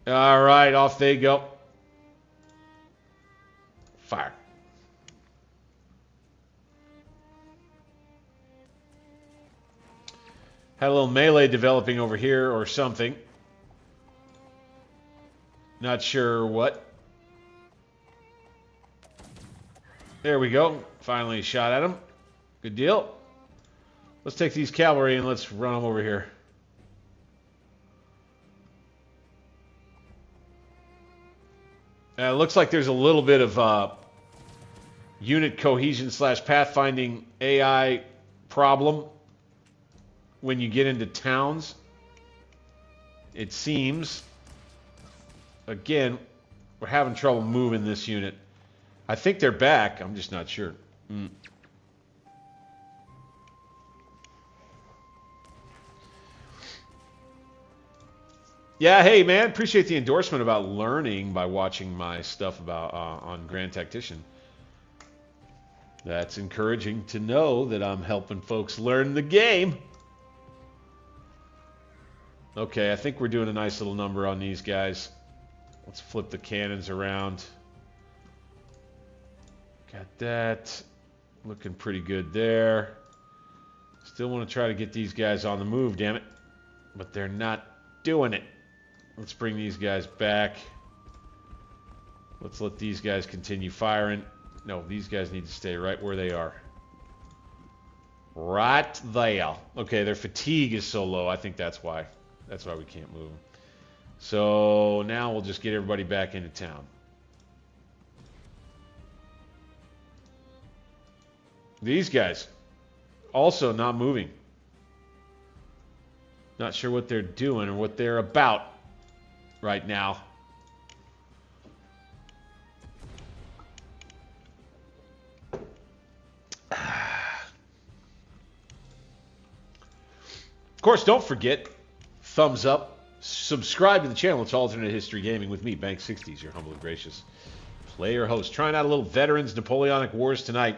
All right, off they go. Fire. Had a little melee developing over here or something. Not sure what. There we go. Finally shot at him. Good deal. Let's take these cavalry and let's run them over here. It looks like there's a little bit of unit cohesion / pathfinding AI problem when you get into towns. It seems. Again, we're having trouble moving this unit. I think they're back. I'm just not sure. Yeah, hey man, appreciate the endorsement about learning by watching my stuff about on Grand Tactician. That's encouraging to know that I'm helping folks learn the game. Okay, I think we're doing a nice little number on these guys. Let's flip the cannons around. Got that. Looking pretty good there. Still want to try to get these guys on the move, damn it. But they're not doing it. Let's bring these guys back. Let's let these guys continue firing. No, these guys need to stay right where they are. Right there. Okay, their fatigue is so low. I think that's why. That's why we can't move them. So now we'll just get everybody back into town. These guys also not moving. Not sure what they're doing or what they're about right now. Of course, don't forget, thumbs up, subscribe to the channel. It's Alternate History Gaming with me, Bank60s, your humble and gracious player host. Trying out a little Veterans Napoleonic Wars tonight.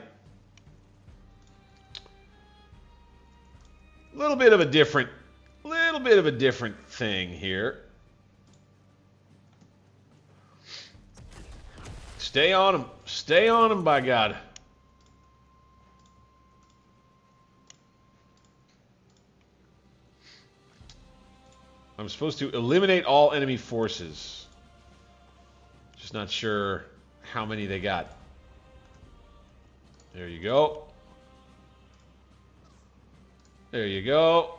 Little bit of a different thing here. Stay on them. Stay on them, by God. I'm supposed to eliminate all enemy forces. Just not sure how many they got. There you go. There you go.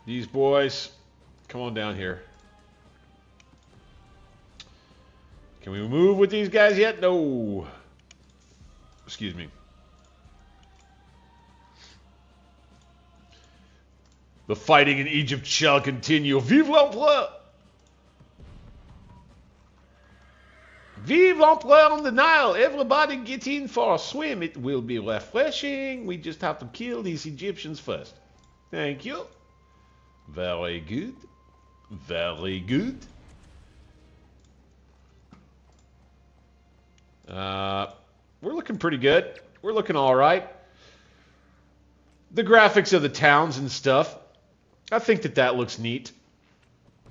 These boys, come on down here. Can we move with these guys yet? No. Excuse me. The fighting in Egypt shall continue. Vive l'empereur! Vive l'empereur on the Nile! Everybody get in for a swim. It will be refreshing. We just have to kill these Egyptians first. Thank you. Very good. Very good. We're looking pretty good. We're looking all right. The graphics of the towns and stuff, I think that looks neat.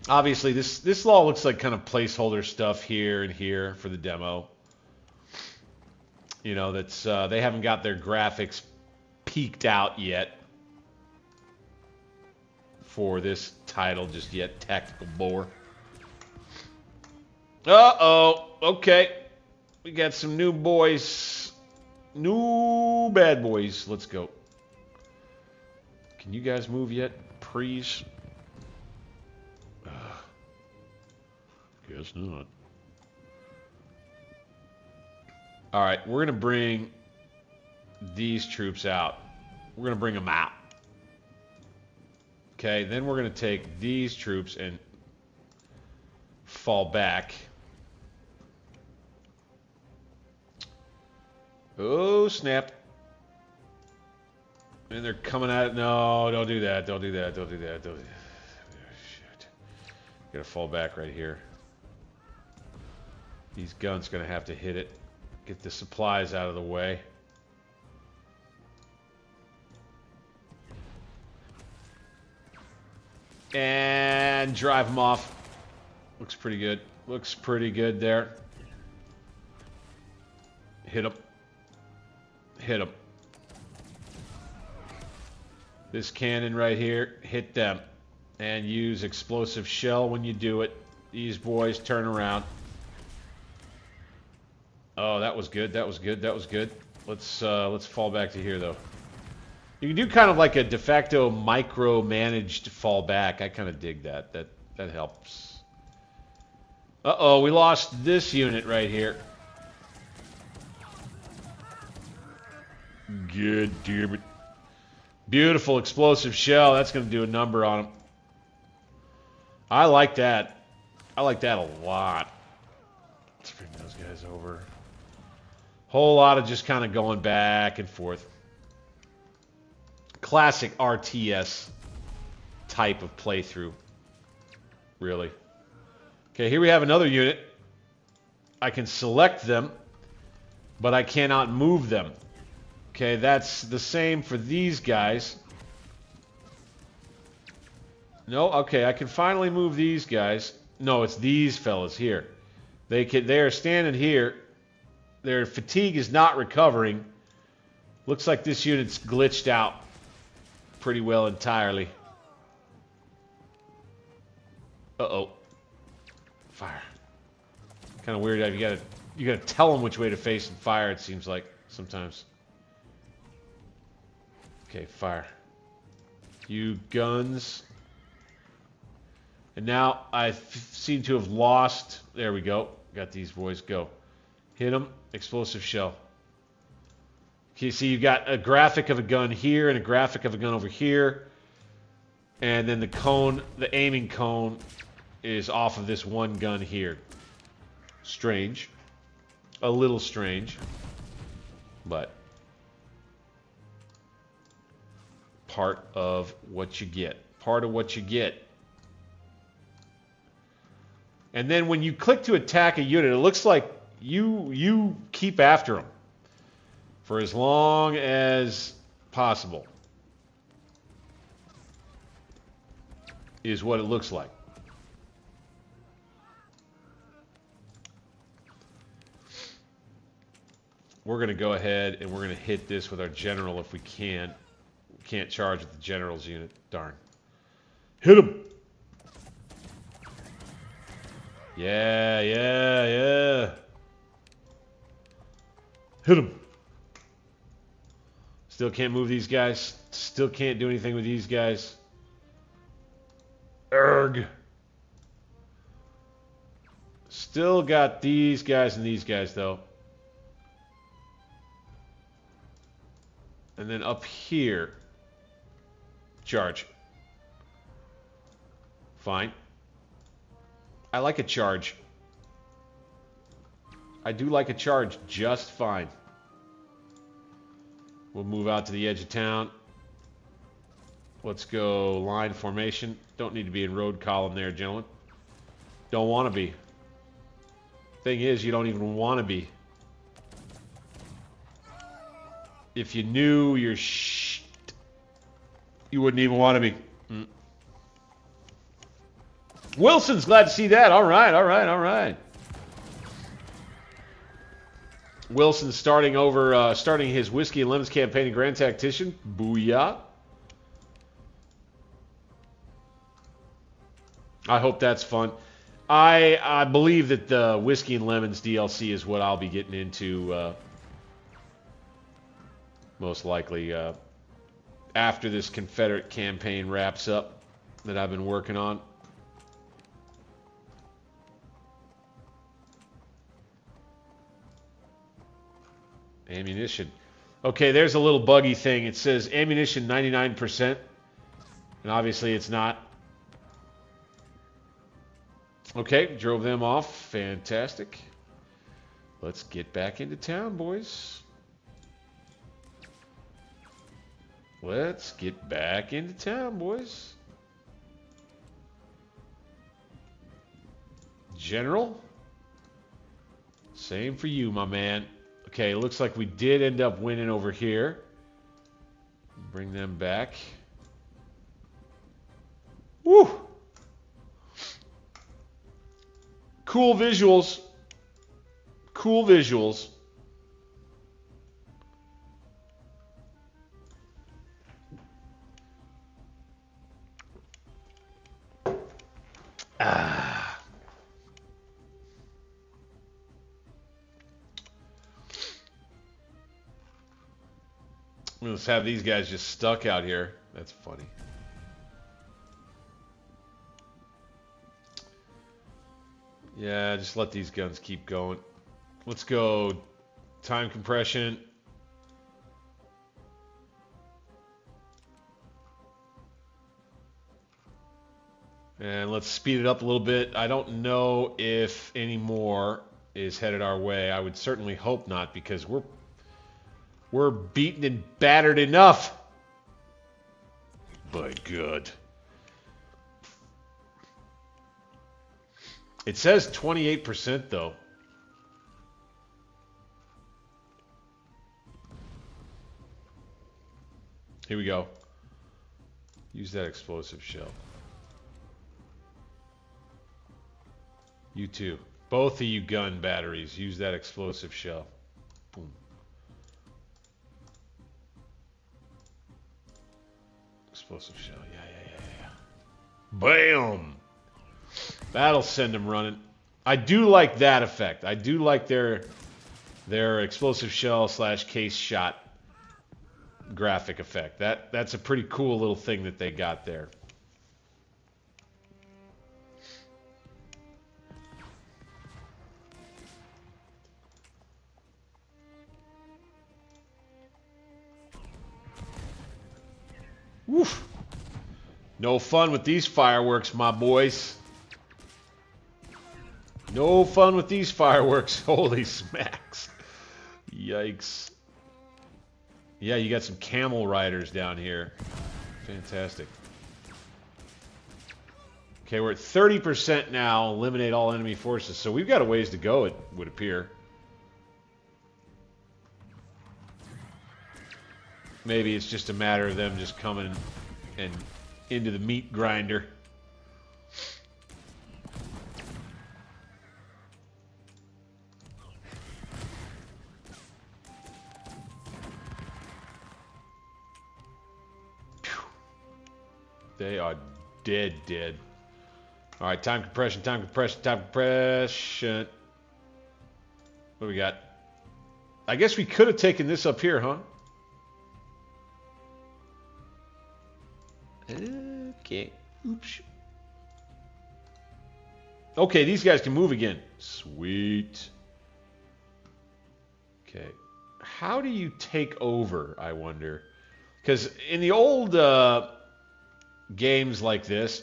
Obviously, this all looks like kind of placeholder stuff here and here for the demo. You know, that's they haven't got their graphics peaked out yet for this title just yet, Tactical Boar. Uh-oh. Okay. We got some new boys. New bad boys. Let's go. Can you guys move yet? Please? Guess not. Alright, we're going to bring these troops out. We're going to bring them out. Okay, then we're going to take these troops and fall back. Oh, snap. And they're coming at it. No, don't do that. Don't do that. Don't do that. Don't do that. Shit. Gotta fall back right here. These guns gonna have to hit it. Get the supplies out of the way. And drive them off. Looks pretty good. Looks pretty good there. Hit them. Hit them. This cannon right here, hit them. And use explosive shell when you do it. These boys turn around. Oh, that was good. That was good. That was good. Let's fall back to here though. You can do kind of like a de facto micro-managed fall back. I kind of dig that. That helps. Uh-oh, we lost this unit right here. Good damn it. Beautiful explosive shell. That's going to do a number on him. I like that. I like that a lot. Let's bring those guys over. Whole lot of just kind of going back and forth. Classic RTS type of playthrough. Really. Okay, here we have another unit. I can select them, but I cannot move them. Okay, that's the same for these guys. No, okay, I can finally move these guys. No, it's these fellas here. They are standing here. Their fatigue is not recovering. Looks like this unit's glitched out pretty well entirely. Uh-oh. Fire. Kind of weird. You gotta tell them which way to face and fire, it seems like sometimes. Okay, fire. You guns. And now I seem to have lost. There we go. Got these boys. Go. Hit them. Explosive shell. Okay, see, you've got a graphic of a gun here and a graphic of a gun over here. And then the cone, the aiming cone, is off of this one gun here. Strange. A little strange. But part of what you get. Part of what you get. And then when you click to attack a unit, it looks like you keep after them for as long as possible. Is what it looks like. We're going to go ahead and we're going to hit this with our general if we can. We can't charge with the general's unit. Darn. Hit him! Yeah, yeah, yeah. Hit him. Still can't move these guys. Still can't do anything with these guys. Erg. Still got these guys and these guys, though. And then up here. Charge. Fine. I like a charge. I do like a charge just fine. We'll move out to the edge of town. Let's go line formation. Don't need to be in road column there, gentlemen. Don't want to be. Thing is, you don't even want to be. If you knew your you wouldn't even want to be. Wilson's glad to see that. All right, all right, all right. Wilson starting his Whiskey and Lemons campaign in Grand Tactician. Booyah. I hope that's fun. I believe that the Whiskey and Lemons DLC is what I'll be getting into most likely after this Confederate campaign wraps up that I've been working on. Ammunition. Okay, there's a little buggy thing. It says ammunition 99%. And obviously it's not. Okay, drove them off. Fantastic. Let's get back into town, boys. Let's get back into town, boys. General. Same for you, my man. Okay, looks like we did end up winning over here. Bring them back. Woo! Cool visuals. Cool visuals. Let's have these guys just stuck out here. That's funny. Yeah, just let these guns keep going. Let's go time compression. And let's speed it up a little bit. I don't know if any more is headed our way. I would certainly hope not, because we're beaten and battered enough. By God. It says 28% though. Here we go. Use that explosive shell. You too. Both of you gun batteries, use that explosive shell. Boom. Explosive shell. Yeah. Bam! That'll send them running. I do like that effect. I do like their explosive shell / case shot graphic effect. That's a pretty cool little thing that they got there. Woof. No fun with these fireworks, my boys. No fun with these fireworks. Holy smacks. Yikes. Yeah, you got some camel riders down here. Fantastic. Okay, we're at 30% now. Eliminate all enemy forces. So we've got a ways to go, it would appear. Maybe it's just a matter of them just coming and into the meat grinder. They are dead. All right, time compression. What do we got? I guess we could have taken this up here, huh? Okay. Oops. Okay, these guys can move again. Sweet. Okay. How do you take over, I wonder? Because in the old games like this,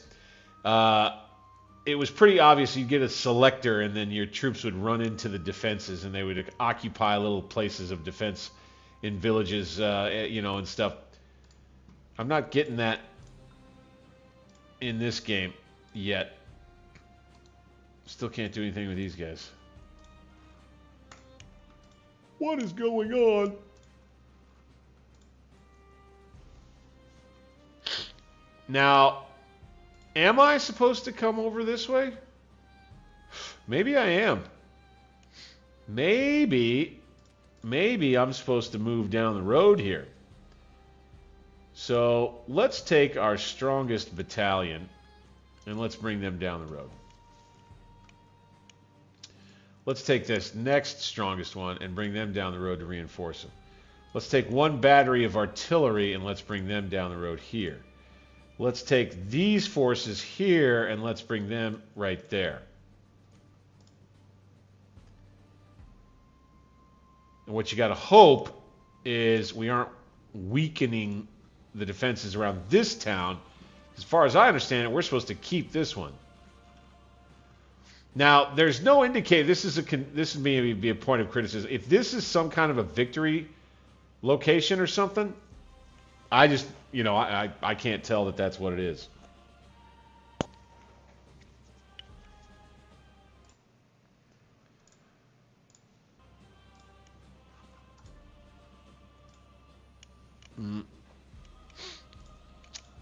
it was pretty obvious. You'd get a selector, and then your troops would run into the defenses, and they would occupy little places of defense in villages, and stuff. I'm not getting that in this game yet. Still can't do anything with these guys. What is going on? Now, am I supposed to come over this way? Maybe I am. Maybe I'm supposed to move down the road here. So let's take our strongest battalion and let's bring them down the road. Let's take this next strongest one and bring them down the road to reinforce them. Let's take one battery of artillery and let's bring them down the road here. Let's take these forces here and let's bring them right there. And what you got to hope is we aren't weakening the defenses around this town. As far as I understand it, we're supposed to keep this one. Now, there's no indicator. This would maybe be a point of criticism. If this is some kind of a victory location or something, I just, I can't tell that that's what it is.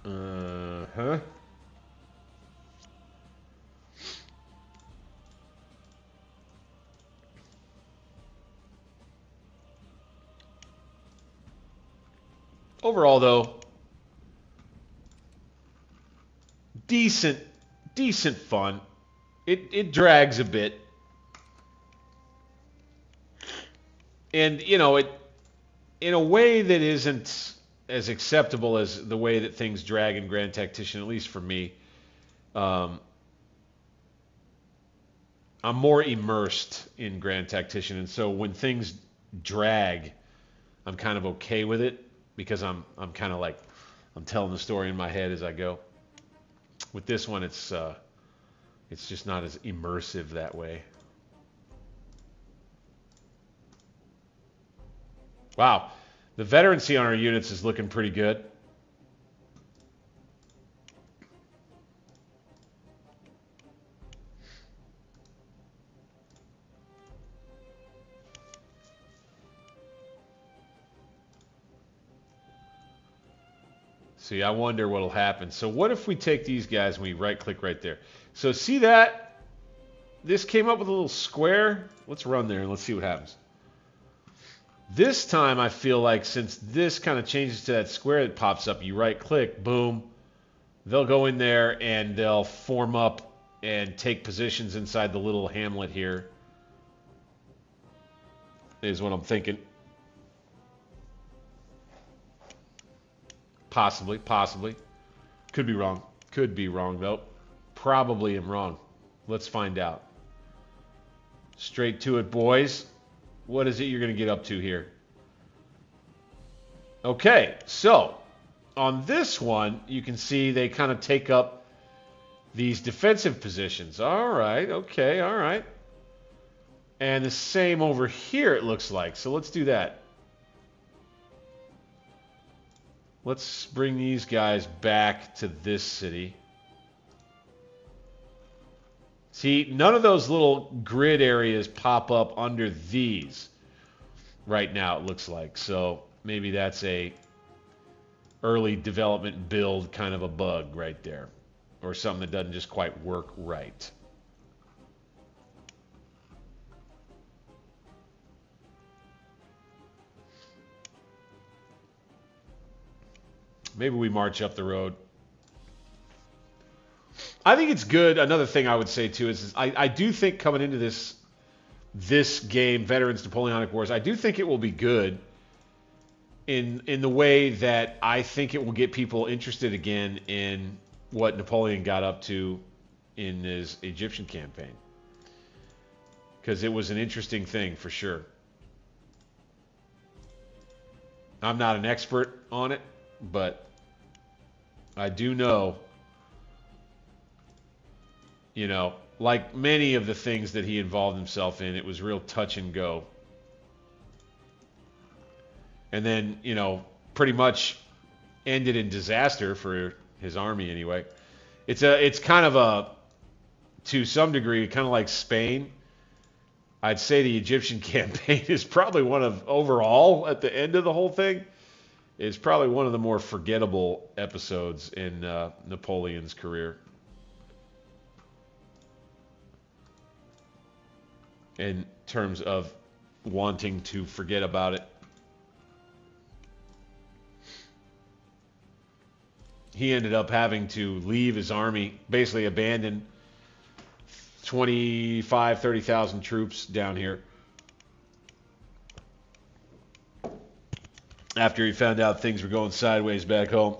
Uh-huh. Overall, though, decent fun. It drags a bit. And, it in a way that isn't as acceptable as the way that things drag in Grand Tactician, at least for me. I'm more immersed in Grand Tactician, and so when things drag, I'm kind of okay with it because I'm kind of like I'm telling the story in my head as I go. With this one, it's just not as immersive that way. Wow, the veterancy on our units is looking pretty good. See, I wonder what'll happen. So what if we take these guys and we right-click right there? So see that? This came up with a little square. Let's run there and let's see what happens. This time I feel like since this kind of changes to that square that pops up, you right-click, boom. They'll go in there and they'll form up and take positions inside the little hamlet here. Is what I'm thinking. Possibly. Could be wrong. Could be wrong, though. Probably am wrong. Let's find out. Straight to it, boys. What is it you're going to get up to here? Okay, so on this one, you can see they kind of take up these defensive positions. All right, okay, all right. And the same over here, it looks like. So let's do that. Let's bring these guys back to this city. See, none of those little grid areas pop up under these right now, it looks like. So maybe that's a early development build kind of a bug right there. Or something that doesn't just quite work right. Maybe we march up the road. I think it's good. Another thing I would say too is I do think coming into this game, Veterans Napoleonic Wars, I do think it will be good in the way that I think it will get people interested again in what Napoleon got up to in his Egyptian campaign. Because it was an interesting thing for sure. I'm not an expert on it, but I do know, you know, like many of the things that he involved himself in, it was real touch and go. And then, you know, pretty much ended in disaster for his army anyway. It's kind of a, to some degree, kind of like Spain. I'd say the Egyptian campaign is probably one of, overall, at the end of the whole thing, is probably one of the more forgettable episodes in Napoleon's career. In terms of wanting to forget about it. He ended up having to leave his army, basically abandon 30,000 troops down here. After he found out things were going sideways back home.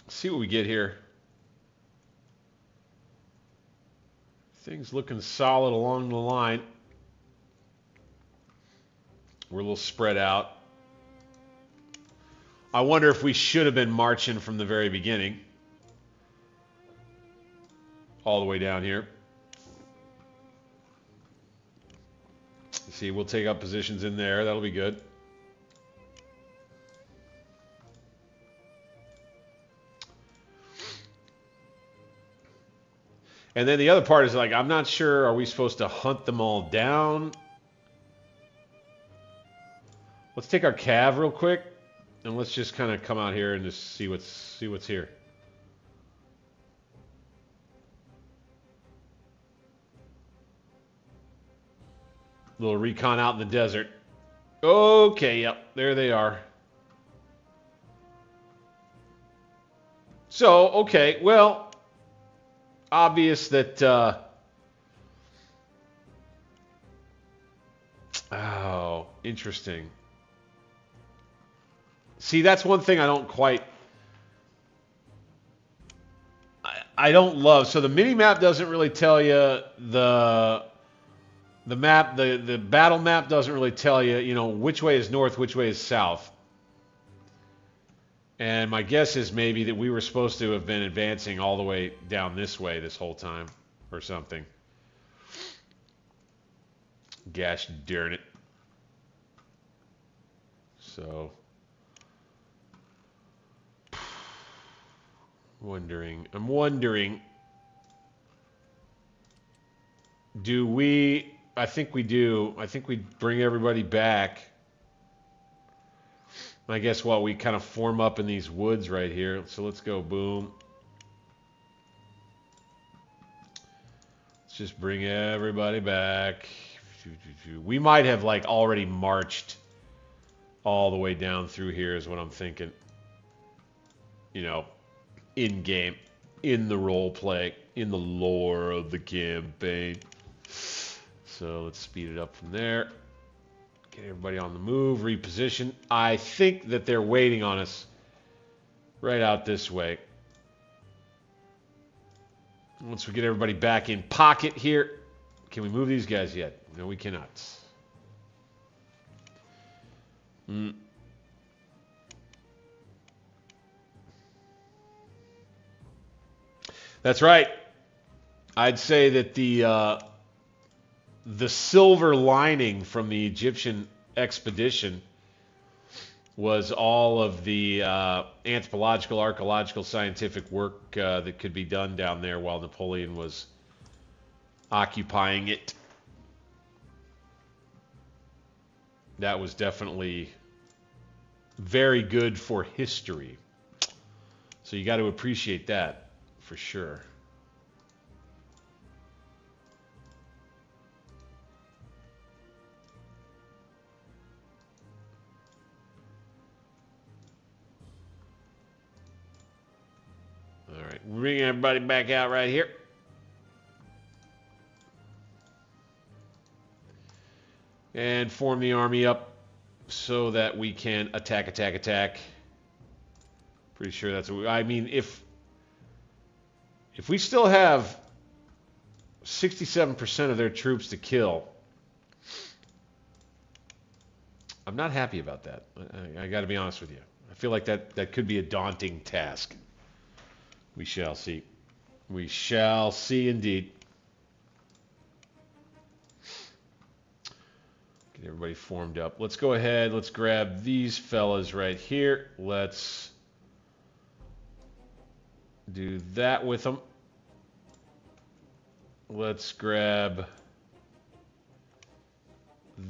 See what we get here. Things looking solid along the line. We're a little spread out. I wonder if we should have been marching from the very beginning. All the way down here. See, we'll take up positions in there. That'll be good. And then the other part is like, I'm not sure, are we supposed to hunt them all down? Let's take our cav real quick, and let's just kind of come out here and just see what's here. Little recon out in the desert. Okay, yep, there they are. So, okay, well, obvious that Interesting. See, that's one thing I don't quite... I don't love. So the mini map doesn't really tell you the map, the battle map doesn't really tell you, you know, which way is north, which way is south. And my guess is maybe that we were supposed to have been advancing all the way down this way this whole time or something. Gosh darn it. So, I'm wondering, do we, I think we do, I think we bring everybody back. I guess while we kind of form up in these woods right here. So let's go, boom. Let's just bring everybody back. We might have like already marched all the way down through here is what I'm thinking. You know, in game, in the role play, in the lore of the campaign. So let's speed it up from there. Get everybody on the move, reposition. I think that they're waiting on us right out this way. Once we get everybody back in pocket here, can we move these guys yet? No, we cannot. That's right. I'd say that the silver lining from the Egyptian expedition was all of the anthropological, archaeological, scientific work that could be done down there while Napoleon was occupying it. That was definitely very good for history. So you got to appreciate that for sure. All right, bring everybody back out right here. And form the army up so that we can attack, attack, attack. Pretty sure that's what I mean, if we still have 67% of their troops to kill, I'm not happy about that. I got to be honest with you. I feel like that could be a daunting task. We shall see. We shall see indeed. Get everybody formed up. Let's go ahead. Let's grab these fellas right here. Let's do that with them. Let's grab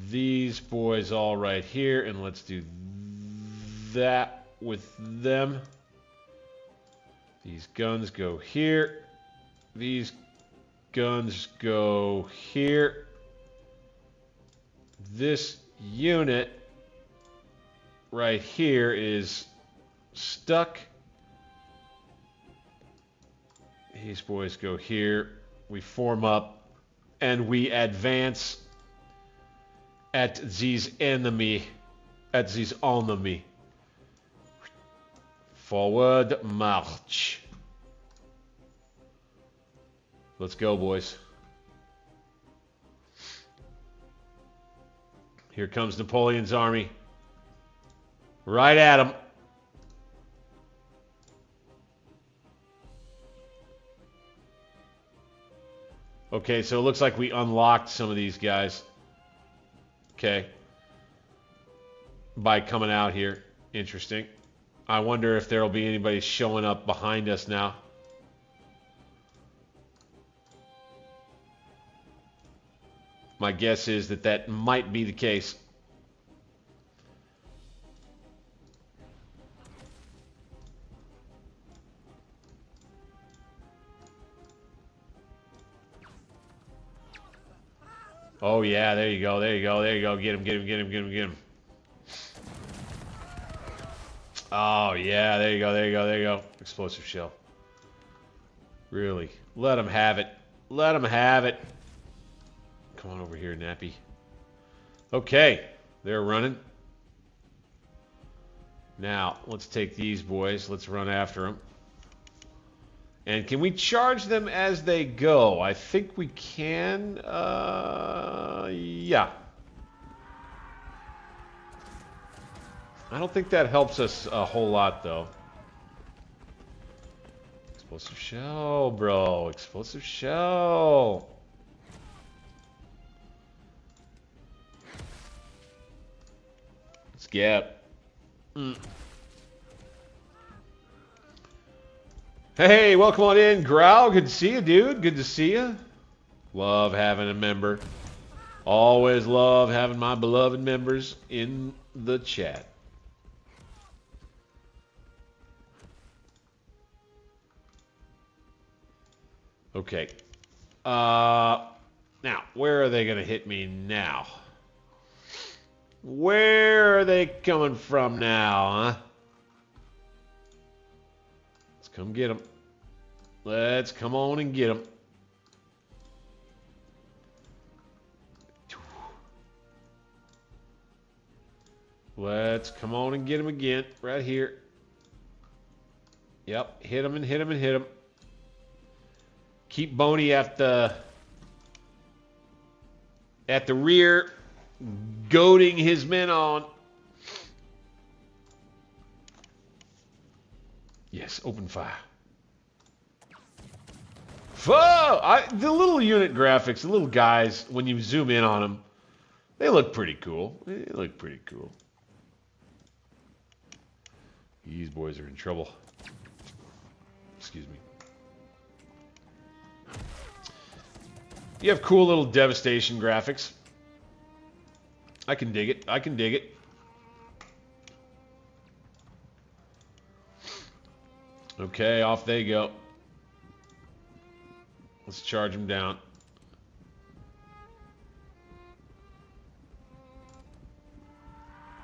these boys all right here, and let's do that with them. These guns go here. These guns go here. This unit right here is stuck. These boys go here. We form up and we advance at these enemy. At these enemy. Forward march. Let's go, boys. Here comes Napoleon's army. Right at him. Okay, so it looks like we unlocked some of these guys. Okay. By coming out here. Interesting. I wonder if there'll be anybody showing up behind us now. My guess is that that might be the case. Oh yeah, there you go, there you go, there you go. Get him, get him, get him, get him, get him. Oh yeah, there you go, there you go, there you go. Explosive shell. Really. Let him have it. Let him have it. Come on over here, Nappy. Okay. They're running. Now, let's take these boys. Let's run after them. And can we charge them as they go? I think we can. Yeah. I don't think that helps us a whole lot, though. Explosive shell, bro. Explosive shell. Let's get. Hey, welcome on in, Growl. Good to see you, dude. Good to see you. Love having a member. Always love having my beloved members in the chat. Okay. Now, where are they going to hit me now? Where are they coming from now, huh? Let's come get them. Let's come on and get them. Let's come on and get them again. Right here. Yep. Hit them and hit them and hit them. Keep Boney at the rear, goading his men on. Yes, open fire. The little unit graphics, the little guys, when you zoom in on them, they look pretty cool. They look pretty cool. These boys are in trouble. Excuse me. You have cool little devastation graphics. I can dig it. I can dig it. Okay, off they go. Let's charge them down.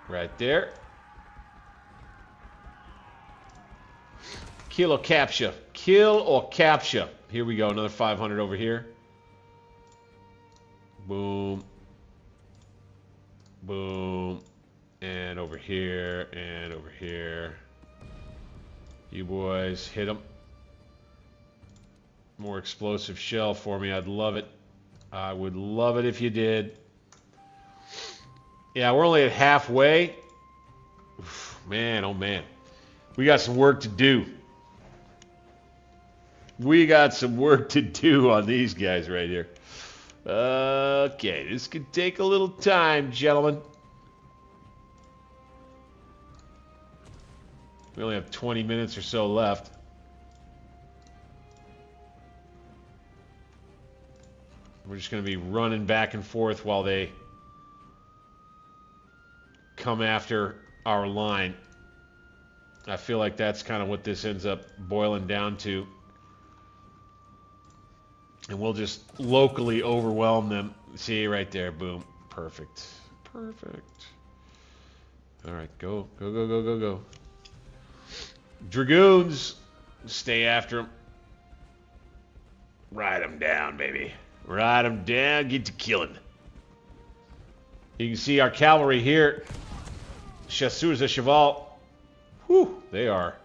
Right there. Kill or capture. Kill or capture. Here we go. Another 500 over here. Boom. Boom. And over here. And over here. You boys hit them. More explosive shell for me. I'd love it. I would love it if you did. Yeah, we're only at halfway. Oof, man, oh man. We got some work to do. We got some work to do on these guys right here. Okay, this could take a little time, gentlemen. We only have 20 minutes or so left. We're just going to be running back and forth while they come after our line. I feel like that's kind of what this ends up boiling down to. And we'll just locally overwhelm them. See, right there. Boom. Perfect. Perfect. All right. Go. Go, go, go, go, go. Dragoons. Stay after them. Ride them down, baby. Ride them down. Get to killing. You can see our cavalry here. Chasseurs de cheval. Whew. They are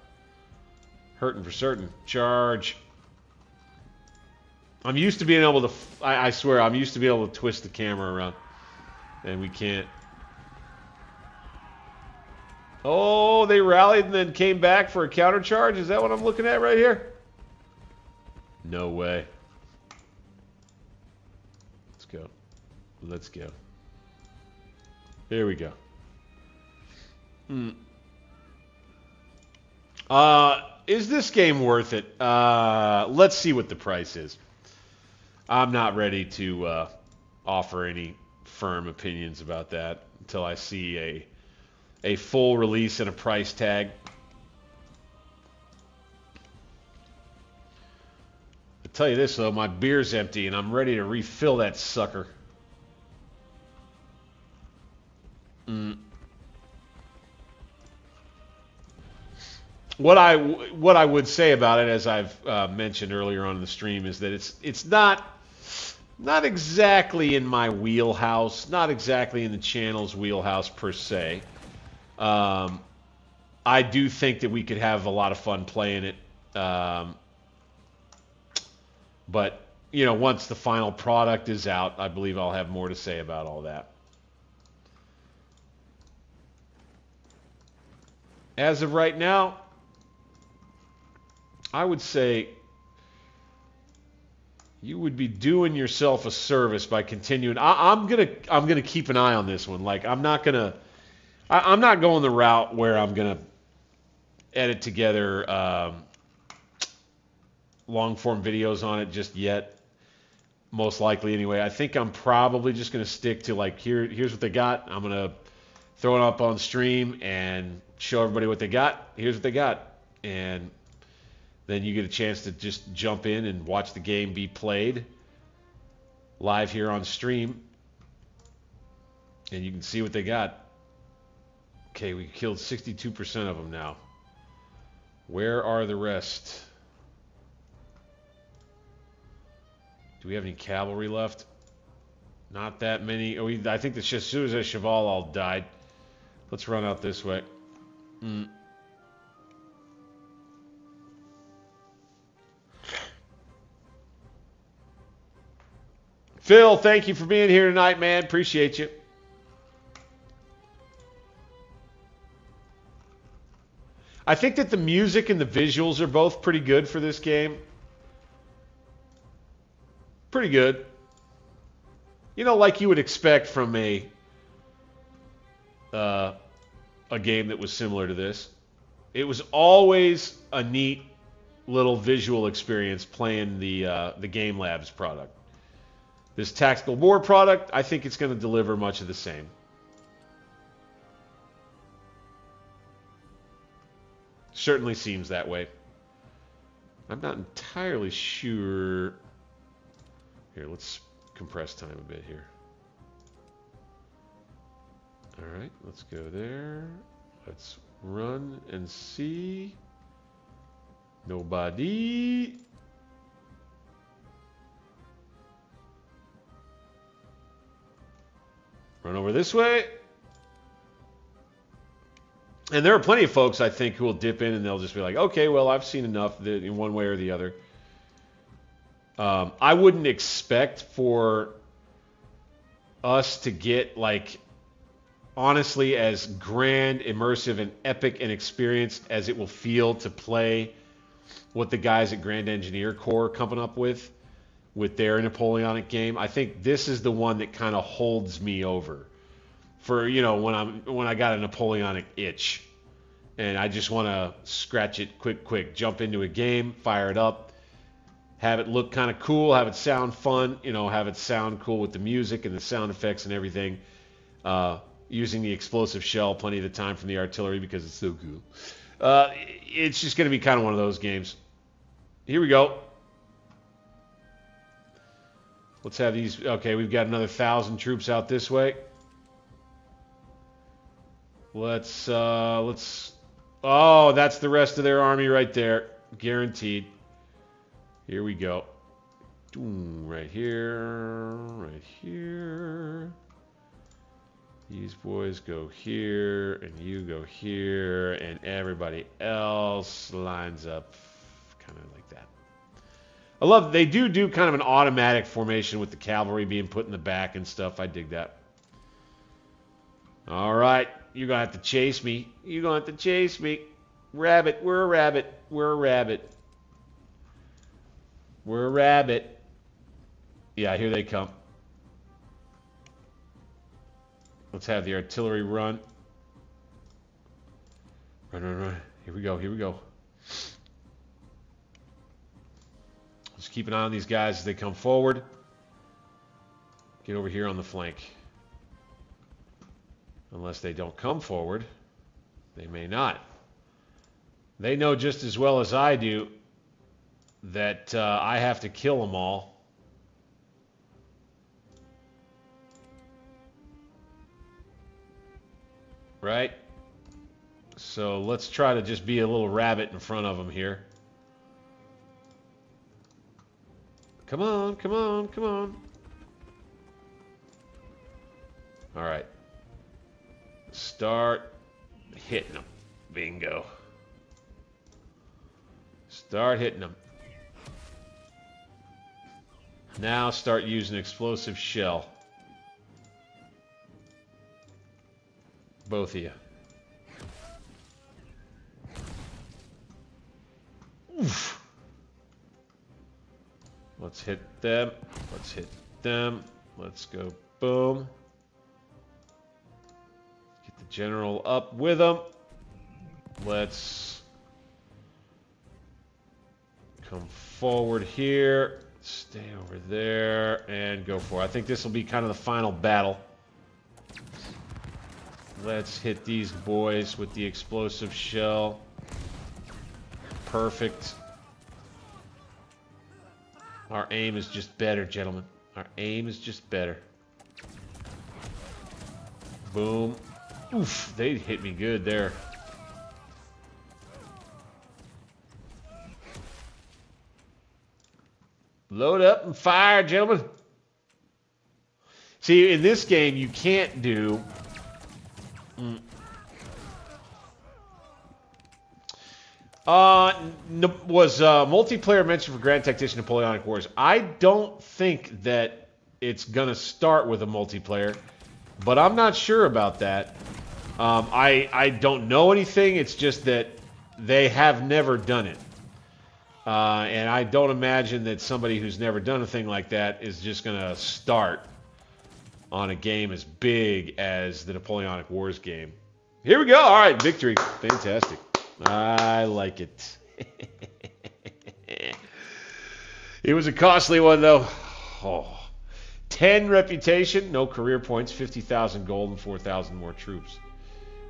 hurting for certain. Charge. I'm used to being able to, I swear, I'm used to being able to twist the camera around. And we can't. Oh, they rallied and then came back for a countercharge? Is that what I'm looking at right here? No way. Let's go. Let's go. Here we go. Is this game worth it? Let's see what the price is. I'm not ready to offer any firm opinions about that until I see a full release and a price tag. I'll tell you this, though. My beer's empty, and I'm ready to refill that sucker. What I would say about it, as I've mentioned earlier on in the stream, is that it's not Not exactly in my wheelhouse. Not exactly in the channel's wheelhouse per se. I do think that we could have a lot of fun playing it. But, you know, once the final product is out, I believe I'll have more to say about all that. As of right now, I would say you would be doing yourself a service by continuing. I'm gonna keep an eye on this one. Like I'm not going the route where I'm gonna edit together long form videos on it just yet. Most likely anyway. I think I'm probably just gonna stick to like here's what they got. I'm gonna throw it up on stream and show everybody what they got. Here's what they got, and then you get a chance to just jump in and watch the game be played live here on stream. And you can see what they got. Okay, we killed 62% of them now. Where are the rest? Do we have any cavalry left? Not that many. Oh, I think as soon as the Cheval all died. Let's run out this way. Phil, thank you for being here tonight, man. Appreciate you. I think that the music and the visuals are both pretty good for this game. Pretty good. You know, like you would expect from a game that was similar to this. It was always a neat little visual experience playing the Game Labs product. This Tactical Boar product, I think it's going to deliver much of the same. Certainly seems that way. I'm not entirely sure. Here, let's compress time a bit here. All right, let's go there. Let's run and see. Nobody. Run over this way. And there are plenty of folks, I think, who will dip in and they'll just be like, okay, well, I've seen enough in one way or the other. I wouldn't expect for us to get, like, honestly, as grand, immersive, and epic an experience as it will feel to play what the guys at Grand Engineer Corps are coming up with their Napoleonic game. I think this is the one that kind of holds me over for, you know, when I got a Napoleonic itch and I just want to scratch it quick, jump into a game, fire it up, have it look kind of cool, have it sound fun, you know, have it sound cool with the music and the sound effects and everything. Using the explosive shell plenty of the time from the artillery because it's so cool. It's just going to be kind of one of those games. Here we go. Let's have these. Okay, we've got another 1,000 troops out this way. Let's. Oh, that's the rest of their army right there, guaranteed. Here we go. Right here, right here. These boys go here, and you go here, and everybody else lines up kind of like that. I love they do kind of an automatic formation with the cavalry being put in the back and stuff. I dig that. All right, you're going to have to chase me. You're going to have to chase me. Rabbit, we're a rabbit. We're a rabbit. We're a rabbit. Yeah, here they come. Let's have the artillery run. Run. Here we go, here we go. Just keep an eye on these guys as they come forward. Get over here on the flank. Unless they don't come forward, they may not. They know just as well as I do that I have to kill them all. Right? So let's try to just be a little rabbit in front of them here. Come on, come on, come on. All right. Start hitting them. Bingo. Start hitting them. Now start using explosive shell. Both of you. Oof. Let's hit them. Let's hit them. Let's go. Boom. Get the general up with them. Let's come forward here. Stay over there and go for it. I think this will be kind of the final battle. Let's hit these boys with the explosive shell. Perfect. Our aim is just better, gentlemen. Our aim is just better. Boom. Oof, they hit me good there. Load up and fire, gentlemen. See, in this game, you can't do... Was multiplayer mentioned for Grand Tactician Napoleonic Wars? I don't think that it's going to start with a multiplayer, but I'm not sure about that. I don't know anything. It's just that they have never done it. And I don't imagine that somebody who's never done a thing like that is just going to start on a game as big as the Napoleonic Wars game. Here we go. All right, victory. Fantastic. I like it. It was a costly one, though. Oh. 10 reputation, no career points, 50,000 gold, and 4,000 more troops.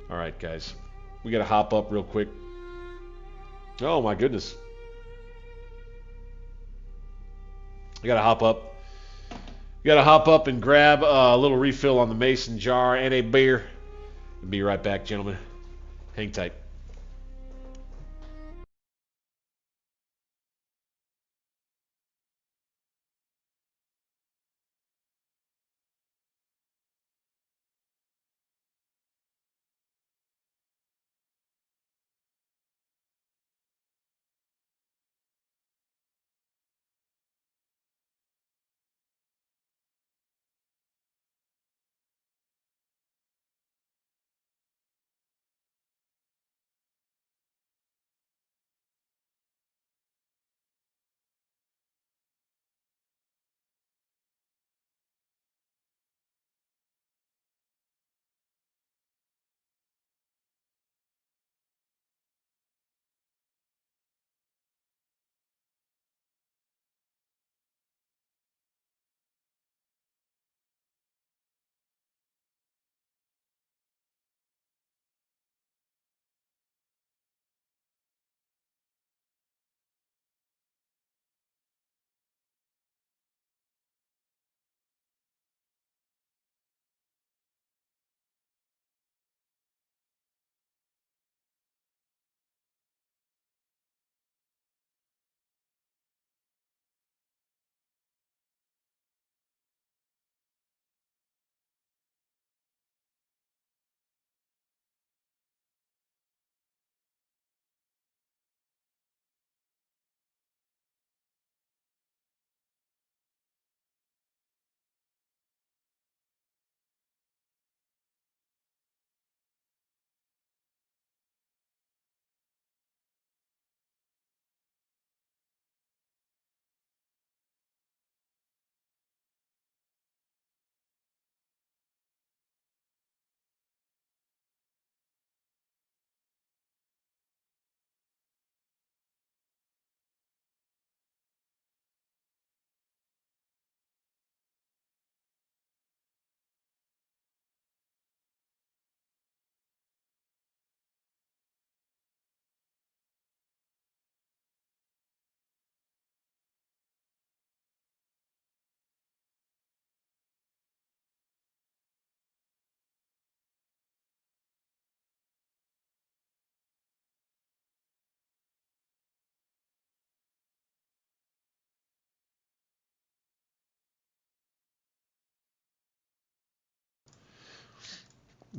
All right, guys. We got to hop up real quick. Oh, my goodness. We got to hop up. We got to hop up and grab a little refill on the mason jar and a beer. Be right back, gentlemen. Hang tight.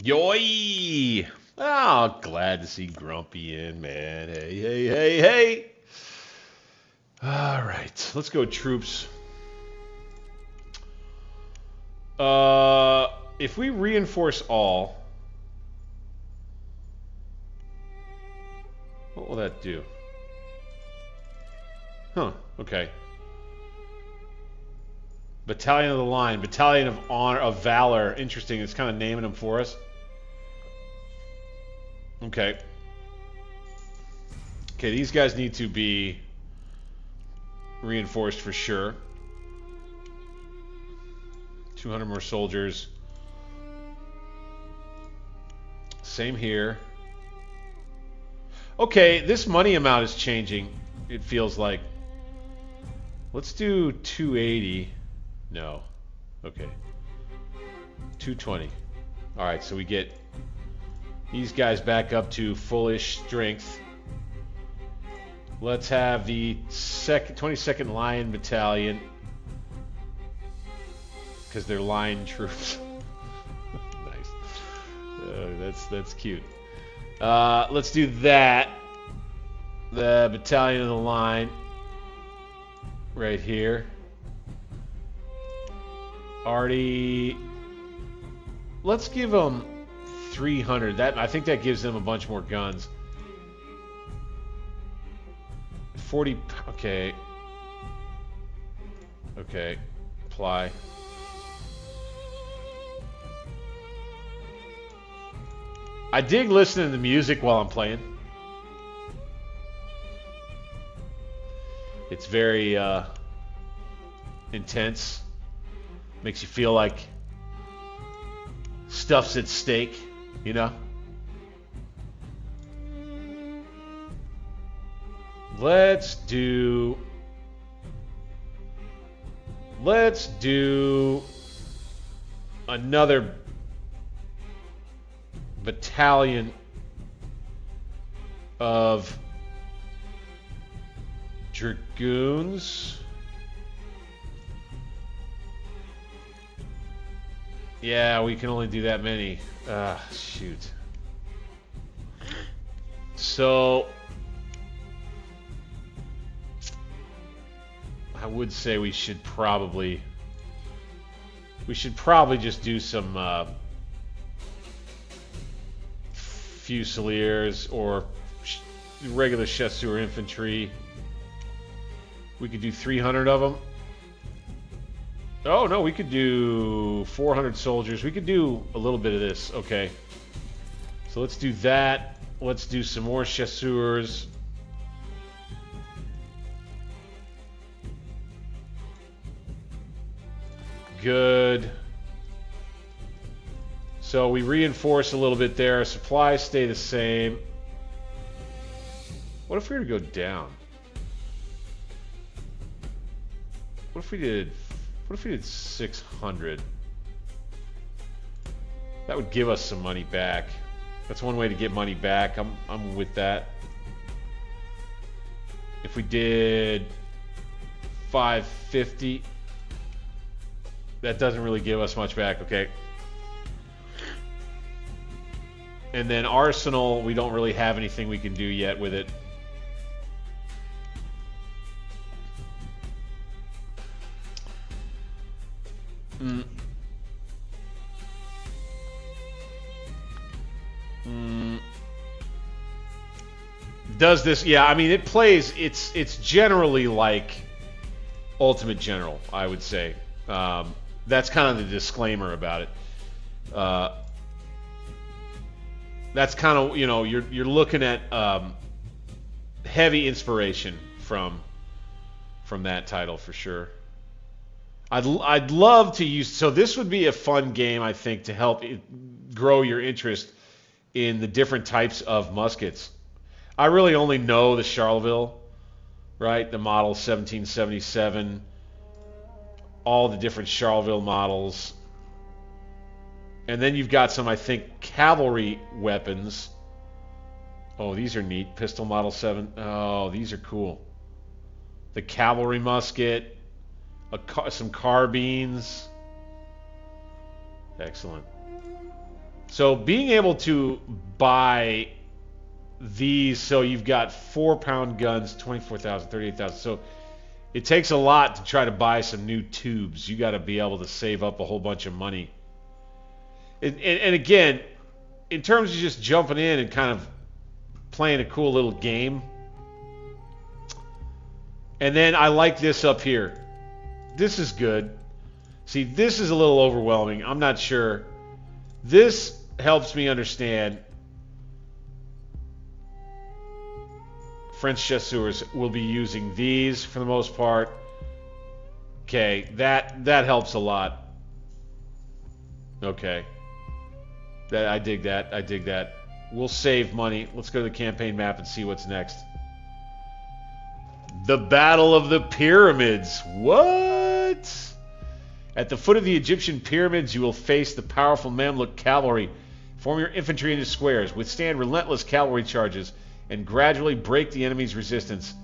Yoy! Oh, glad to see Grumpy in, man. Hey, hey, hey, hey! All right, let's go troops. If we reinforce all, what will that do? Huh, okay. Battalion of the Line, Battalion of Honor, of Valor. Interesting, it's kind of naming them for us. Okay. Okay, these guys need to be reinforced for sure. 200 more soldiers. Same here. Okay, this money amount is changing, it feels like. Let's do 280. No. Okay. 220. Alright, so we get these guys back up to fullish strength. Let's have the 22nd Lion Battalion, because they're line troops. Nice. That's cute. Let's do that. The Battalion of the Line right here. Already, let's give them 300. I think that gives them a bunch more guns. 40. Okay. Okay. Apply. I dig listening to the music while I'm playing. It's very intense. Makes you feel like stuff's at stake, you know? Let's do another battalion of dragoons. Yeah, we can only do that many. Shoot. So I would say we should probably just do some Fusiliers or regular chasseur infantry. We could do 300 of them. Oh, no, we could do 400 soldiers. We could do a little bit of this. Okay. So let's do that. Let's do some more chasseurs. Good. So we reinforce a little bit there. Supplies stay the same. What if we were to go down? What if we did 600? That would give us some money back. That's one way to get money back. I'm with that. If we did 550, that doesn't really give us much back, okay? And then Arsenal, we don't really have anything we can do yet with it. Does this? Yeah, I mean, it plays. It's generally like Ultimate General, I would say. That's kind of the disclaimer about it. That's kind of, you know, you're looking at heavy inspiration from that title for sure. I'd love to use. So this would be a fun game, I think, to help grow your interest in the different types of muskets. I really only know the Charleville, right? The model 1777, all the different Charleville models. And then you've got some, I think, cavalry weapons. Oh, these are neat. Pistol Model 7. Oh, these are cool. The cavalry musket. Some carbines. Excellent. So being able to buy these, so you've got 4-pound guns, 24,000, 38,000. So it takes a lot to try to buy some new tubes. You got to be able to save up a whole bunch of money. And again, in terms of just jumping in and kind of playing a cool little game. And then I like this up here. This is good. See, this is a little overwhelming. I'm not sure. This helps me understand French chasseurs will be using these for the most part. Okay, that helps a lot. Okay. I dig that. I dig that. We'll save money. Let's go to the campaign map and see what's next. The Battle of the Pyramids. What? At the foot of the Egyptian pyramids, you will face the powerful Mamluk cavalry. Form your infantry into squares, withstand relentless cavalry charges, and gradually break the enemy's resistance.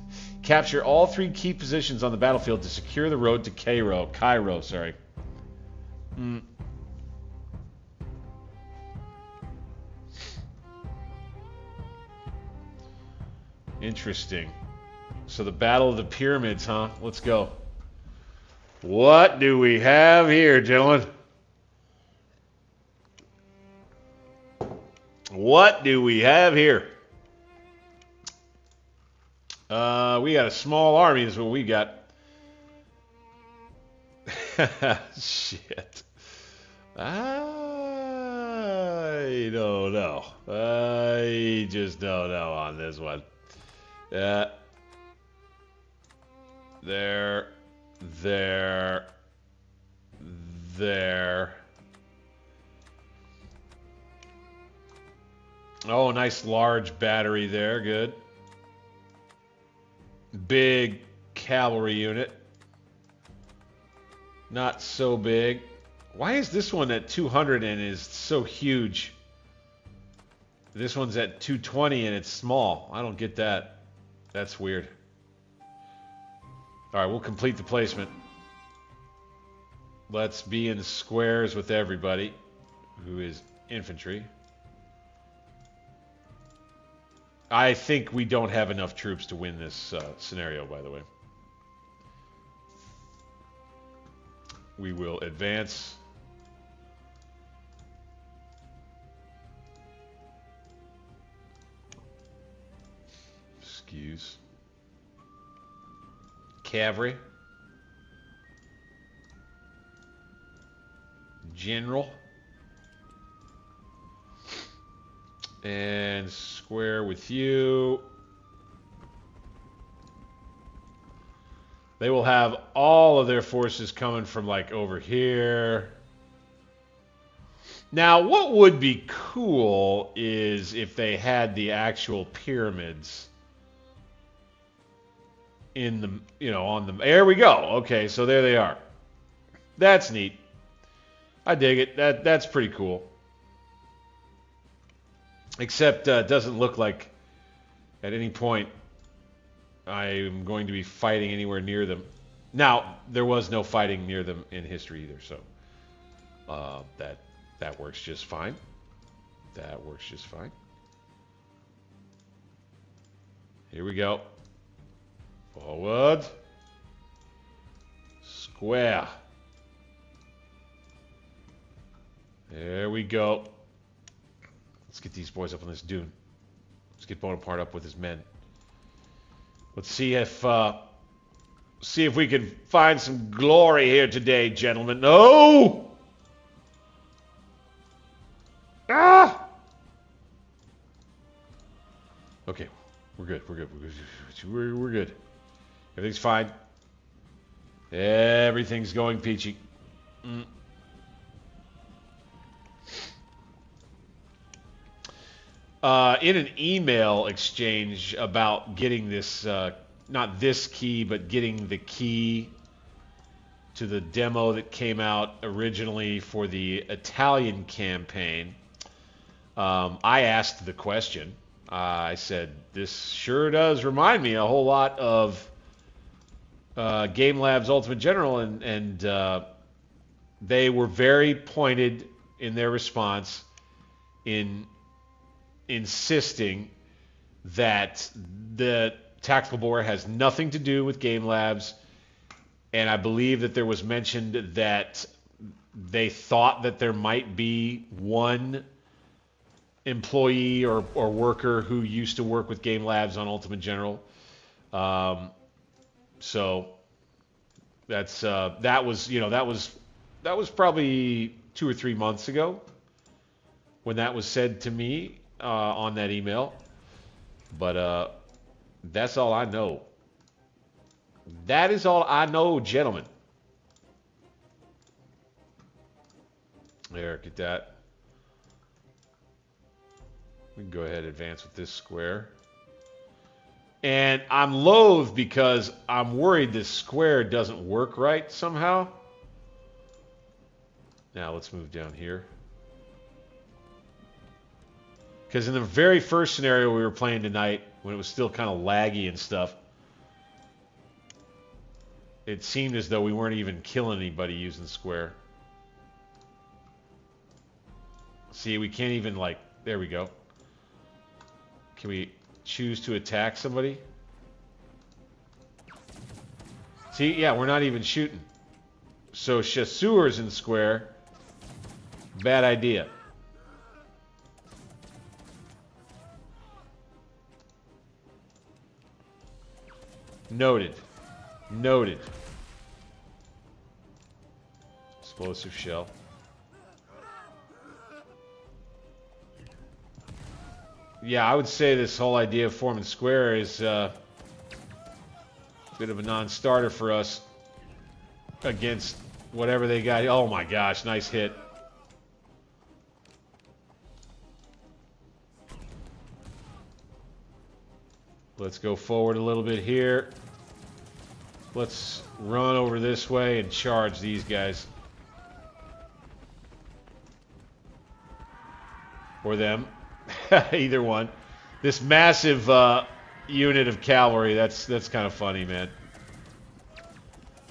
Capture all 3 key positions on the battlefield to secure the road to Cairo. Interesting. So the Battle of the Pyramids, huh? Let's go. What do we have here, gentlemen? What do we have here? We got a small army is what we got. Shit. I don't know. I just don't know on this one. There. Oh, nice large battery there. Good. Big cavalry unit. Not so big. Why is this one at 200 and is so huge? This one's at 220 and it's small. I don't get that. That's weird. All right, we'll complete the placement. Let's be in squares with everybody who is infantry. I think we don't have enough troops to win this scenario, by the way. We will advance. Excuse. Cavalry. General. And square with you. They will have all of their forces coming from like over here. Now, what would be cool is if they had the actual pyramids in the, you know, on the, there we go. Okay, so there they are. That's neat. I dig it. That's pretty cool. Except it doesn't look like at any point I'm going to be fighting anywhere near them. Now, there was no fighting near them in history either, so that works just fine. That works just fine. Here we go. Forward. Square. There we go. Let's get these boys up on this dune. Let's get Bonaparte up with his men. Let's see if we can find some glory here today, gentlemen. No! Ah! Okay, we're good. We're good. We're good. Everything's fine. Everything's going peachy. In an email exchange about getting this, not this key, but getting the key to the demo that came out originally for the Italian campaign, I asked the question. I said, this sure does remind me a whole lot of Game Lab's Ultimate General, and they were very pointed in their response. in insisting that the Tactical Boar has nothing to do with Game Labs, and I believe that there was mentioned that they thought that there might be one employee or worker who used to work with Game Labs on Ultimate General. So that's that was probably 2 or 3 months ago when that was said to me on that email. But that's all I know. That is all I know, gentlemen. There, get that. We can go ahead and advance with this square. And I'm loath because I'm worried this square doesn't work right somehow. Now let's move down here. Because in the very first scenario we were playing tonight, when it was still kind of laggy and stuff, it seemed as though we weren't even killing anybody using square. See, we can't even, like, there we go. Can we choose to attack somebody? See, yeah, we're not even shooting. So chasseurs in square, bad idea. Noted. Noted. Explosive shell. Yeah, I would say this whole idea of forming square is a bit of a non-starter for us against whatever they got. Oh my gosh, nice hit. Let's go forward a little bit here. Let's run over this way and charge these guys. Or them. Either one. This massive unit of cavalry, that's kind of funny, man.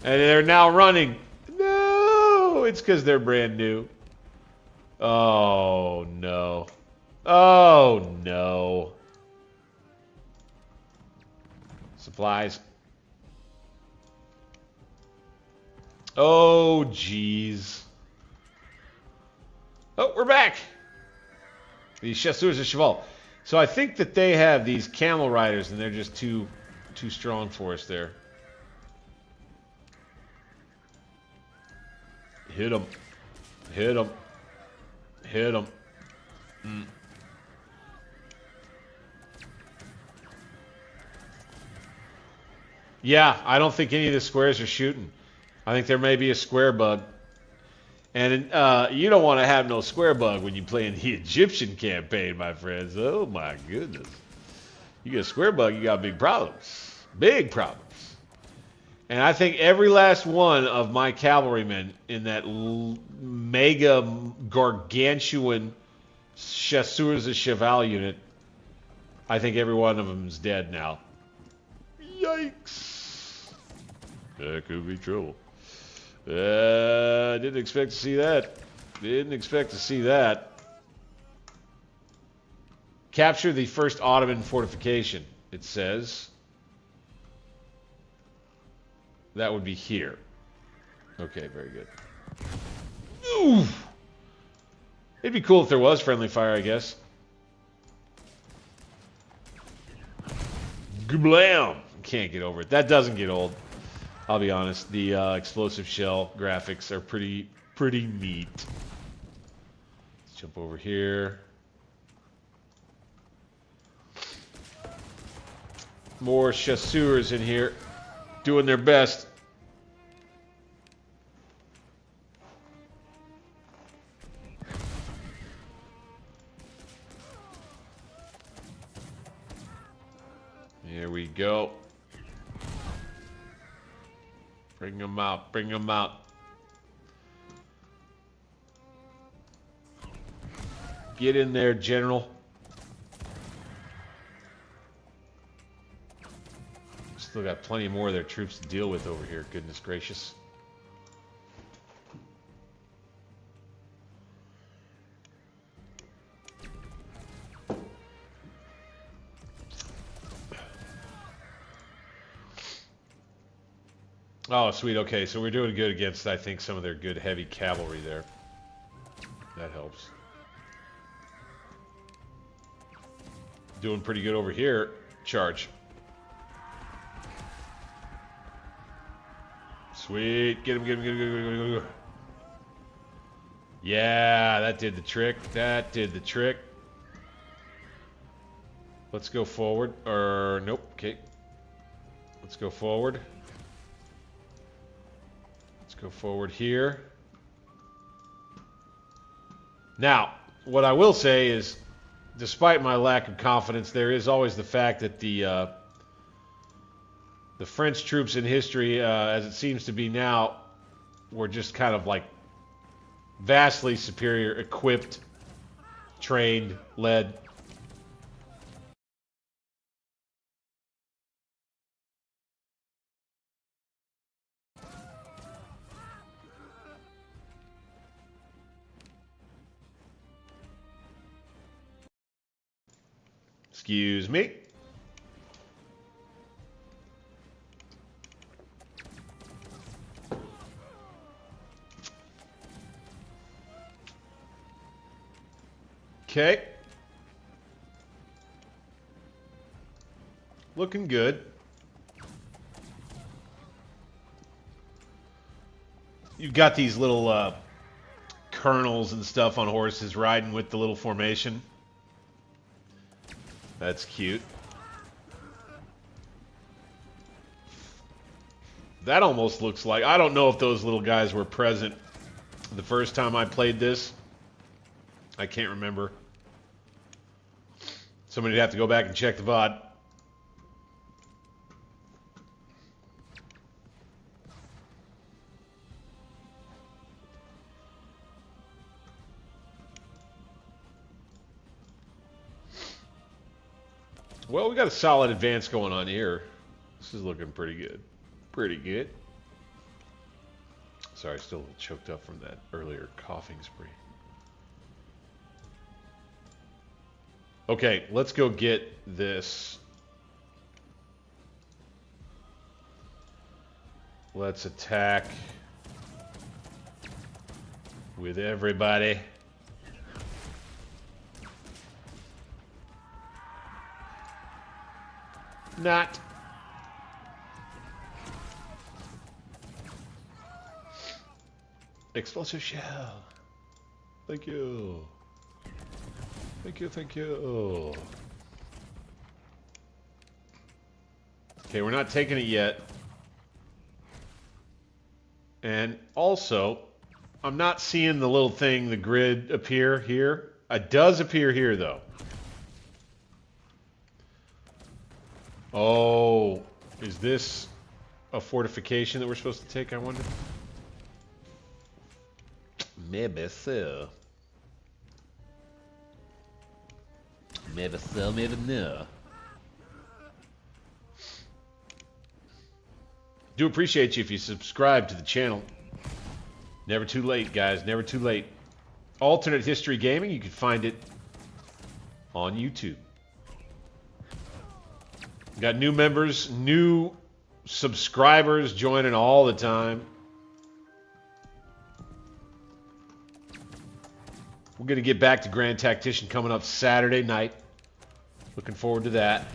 And they're now running. No! It's because they're brand new. Oh, no. Oh, no. Supplies. Oh, jeez. Oh, we're back. These chasseurs de cheval. So I think that they have these camel riders, and they're just too strong for us there. Hit them. Hit them. Hit them. Mm. Yeah, I don't think any of the squares are shooting. I think there may be a square bug. And you don't want to have no square bug when you play in the Egyptian campaign, my friends. Oh, my goodness. You get a square bug, you got big problems. Big problems. And I think every last one of my cavalrymen in that mega gargantuan chasseurs de cheval unit, I think every one of them is dead now. Yikes. That could be trouble. Didn't expect to see that. Didn't expect to see that. Capture the first Ottoman fortification, it says. That would be here. Okay, very good. Oof. It'd be cool if there was friendly fire, I guess. Gablam! Can't get over it. That doesn't get old. I'll be honest, the explosive shell graphics are pretty neat. Let's jump over here. More chasseurs in here, doing their best. Here we go. Bring them out, bring them out. Get in there, General. Still got plenty more of their troops to deal with over here, goodness gracious. Oh, sweet. Okay, so we're doing good against, I think, some of their good heavy cavalry there. That helps. Doing pretty good over here. Charge. Sweet. Get him, get him, get him, get him, get him, get him. Yeah, that did the trick. That did the trick. Let's go forward. Or, nope. Okay. Let's go forward. Let's go forward here. Now, what I will say is, despite my lack of confidence, there is always the fact that the French troops in history, as it seems to be now, were just kind of like vastly superior, equipped, trained, led. Excuse me. Okay. Looking good. You've got these little colonels and stuff on horses riding with the little formation. That's cute. That almost looks like... I don't know if those little guys were present the first time I played this. I can't remember. Somebody'd have to go back and check the VOD. Well, we got a solid advance going on here. This is looking pretty good. Pretty good. Sorry, still a little choked up from that earlier coughing spree. Okay, let's go get this. Let's attack with everybody. Not. Explosive shell. Thank you. Thank you, thank you. Okay, we're not taking it yet. And also, I'm not seeing the little thing, the grid appear here. It does appear here, though. Oh, is this a fortification that we're supposed to take, I wonder? Maybe so. Maybe so, maybe no. Do appreciate you if you subscribe to the channel. Never too late, guys. Never too late. Alternate History Gaming, you can find it on YouTube. Got new members, new subscribers joining all the time. We're going to get back to Grand Tactician coming up Saturday night. Looking forward to that.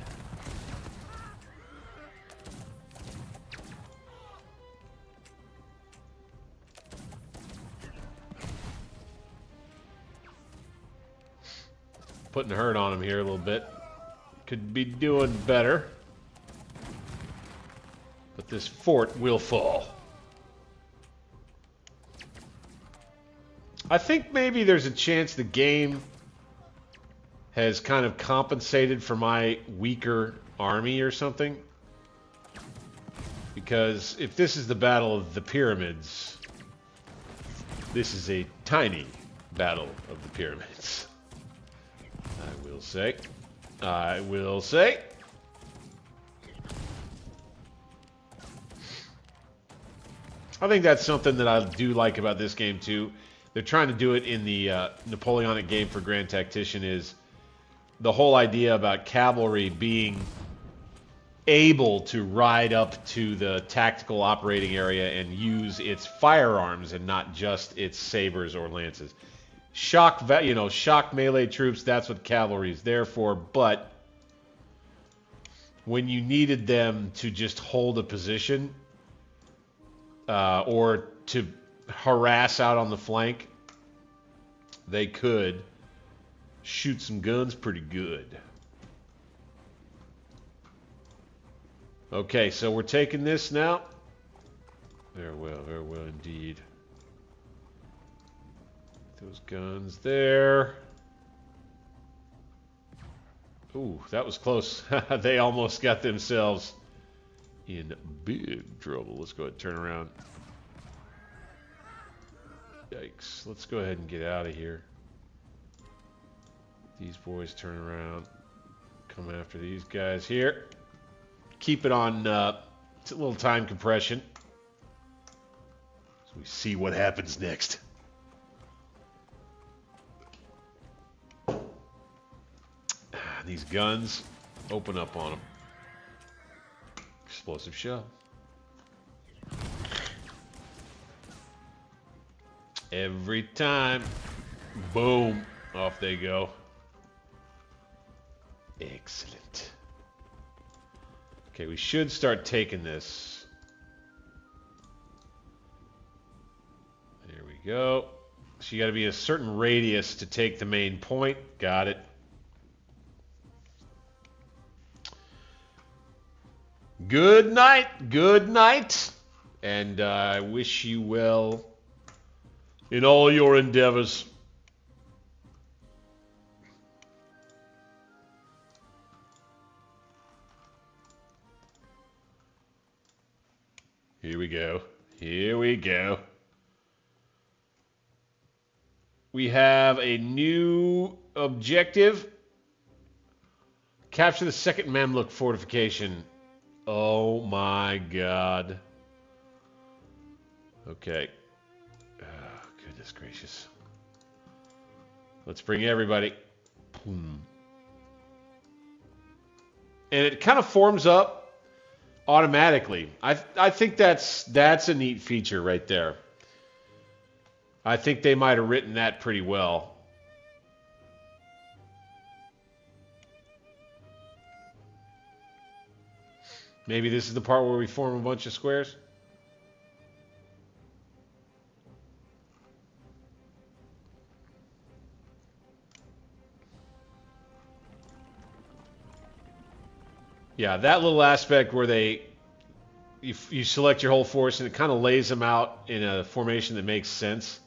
Putting a hurt on him here a little bit. Could be doing better. But this fort will fall. I think maybe there's a chance the game has kind of compensated for my weaker army or something. Because if this is the Battle of the Pyramids, this is a tiny Battle of the Pyramids. I will say. I will say. I think that's something that I do like about this game too. They're trying to do it in the Napoleonic game for Grand Tactician, is the whole idea about cavalry being able to ride up to the tactical operating area and use its firearms and not just its sabers or lances. Shock melee troops, that's what cavalry is there for, but when you needed them to just hold a position or to harass out on the flank, they could shoot some guns pretty good. Okay, so we're taking this now. Very well indeed. Those guns there. Ooh, that was close. They almost got themselves in big trouble. Let's go ahead and turn around. Yikes. Let's go ahead and get out of here. These boys turn around. Come after these guys here. Keep it on a little time compression. So we see what happens next. These guns, open up on them. Explosive shell. Every time, boom, off they go. Excellent. Okay, we should start taking this. There we go. So you got to be a certain radius to take the main point. Got it. Good night, and I wish you well in all your endeavors. Here we go. Here we go. We have a new objective. Capture the second Mamluk fortification. Oh my God. Okay. Oh, goodness gracious. Let's bring everybody. And it kind of forms up automatically. I think that's a neat feature right there. I think they might have written that pretty well. Maybe this is the part where we form a bunch of squares. Yeah, that little aspect where you select your whole force and it kind of lays them out in a formation that makes sense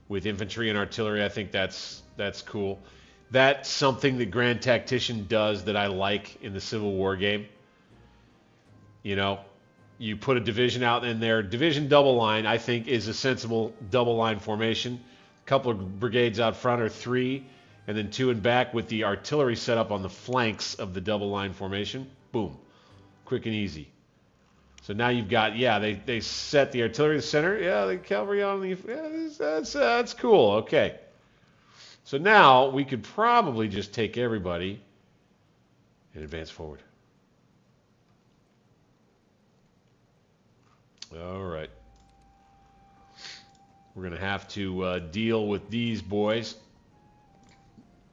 with infantry and artillery. I think that's cool. That's something that Grand Tactician does that I like in the Civil War game. You know, you put a division out in there. Division double line, I think, is a sensible double line formation. A couple of brigades out front, or three, and then two in back with the artillery set up on the flanks of the double line formation. Boom. Quick and easy. So now you've got, yeah, they set the artillery in the center. Yeah, the cavalry on the... Yeah, that's cool. Okay. So now we could probably just take everybody and advance forward. All right. We're going to have to deal with these boys.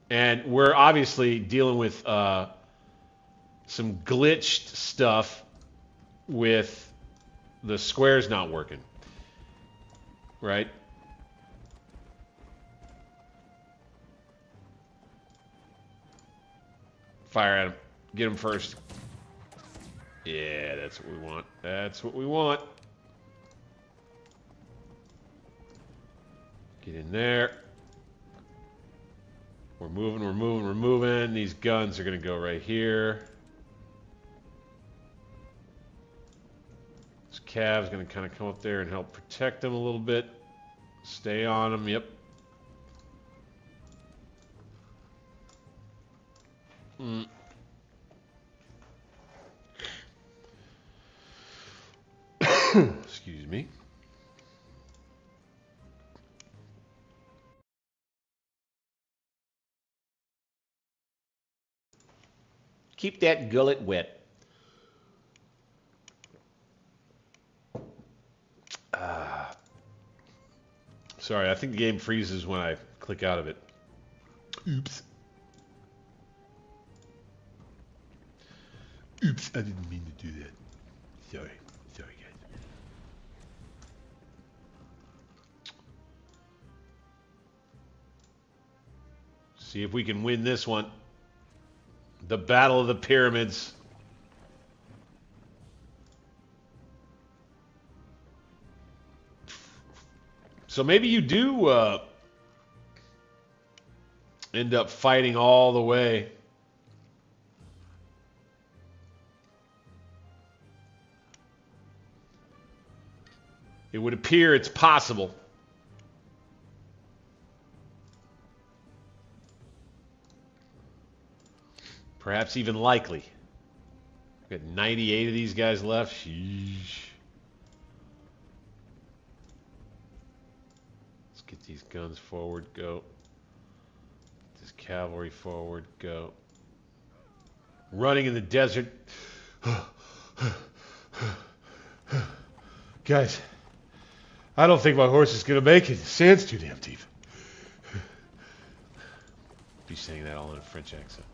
And we're obviously dealing with some glitched stuff with the squares not working. Right? Fire at him. Get him first. Yeah, that's what we want. That's what we want. Get in there. We're moving, we're moving, we're moving. These guns are going to go right here. This Cav's going to kind of come up there and help protect them a little bit. Stay on them, yep. Excuse me. Keep that gullet wet. Sorry, I think the game freezes when I click out of it. Oops. Oops, I didn't mean to do that. Sorry. Sorry, guys. See if we can win this one. The Battle of the Pyramids. So maybe you do end up fighting all the way. It would appear it's possible. Perhaps even likely. We've got 98 of these guys left. Sheesh. Let's get these guns forward. Go. Get this cavalry forward. Go. Running in the desert. Guys, I don't think my horse is going to make it. The sand's too damn deep. Be saying that all in a French accent.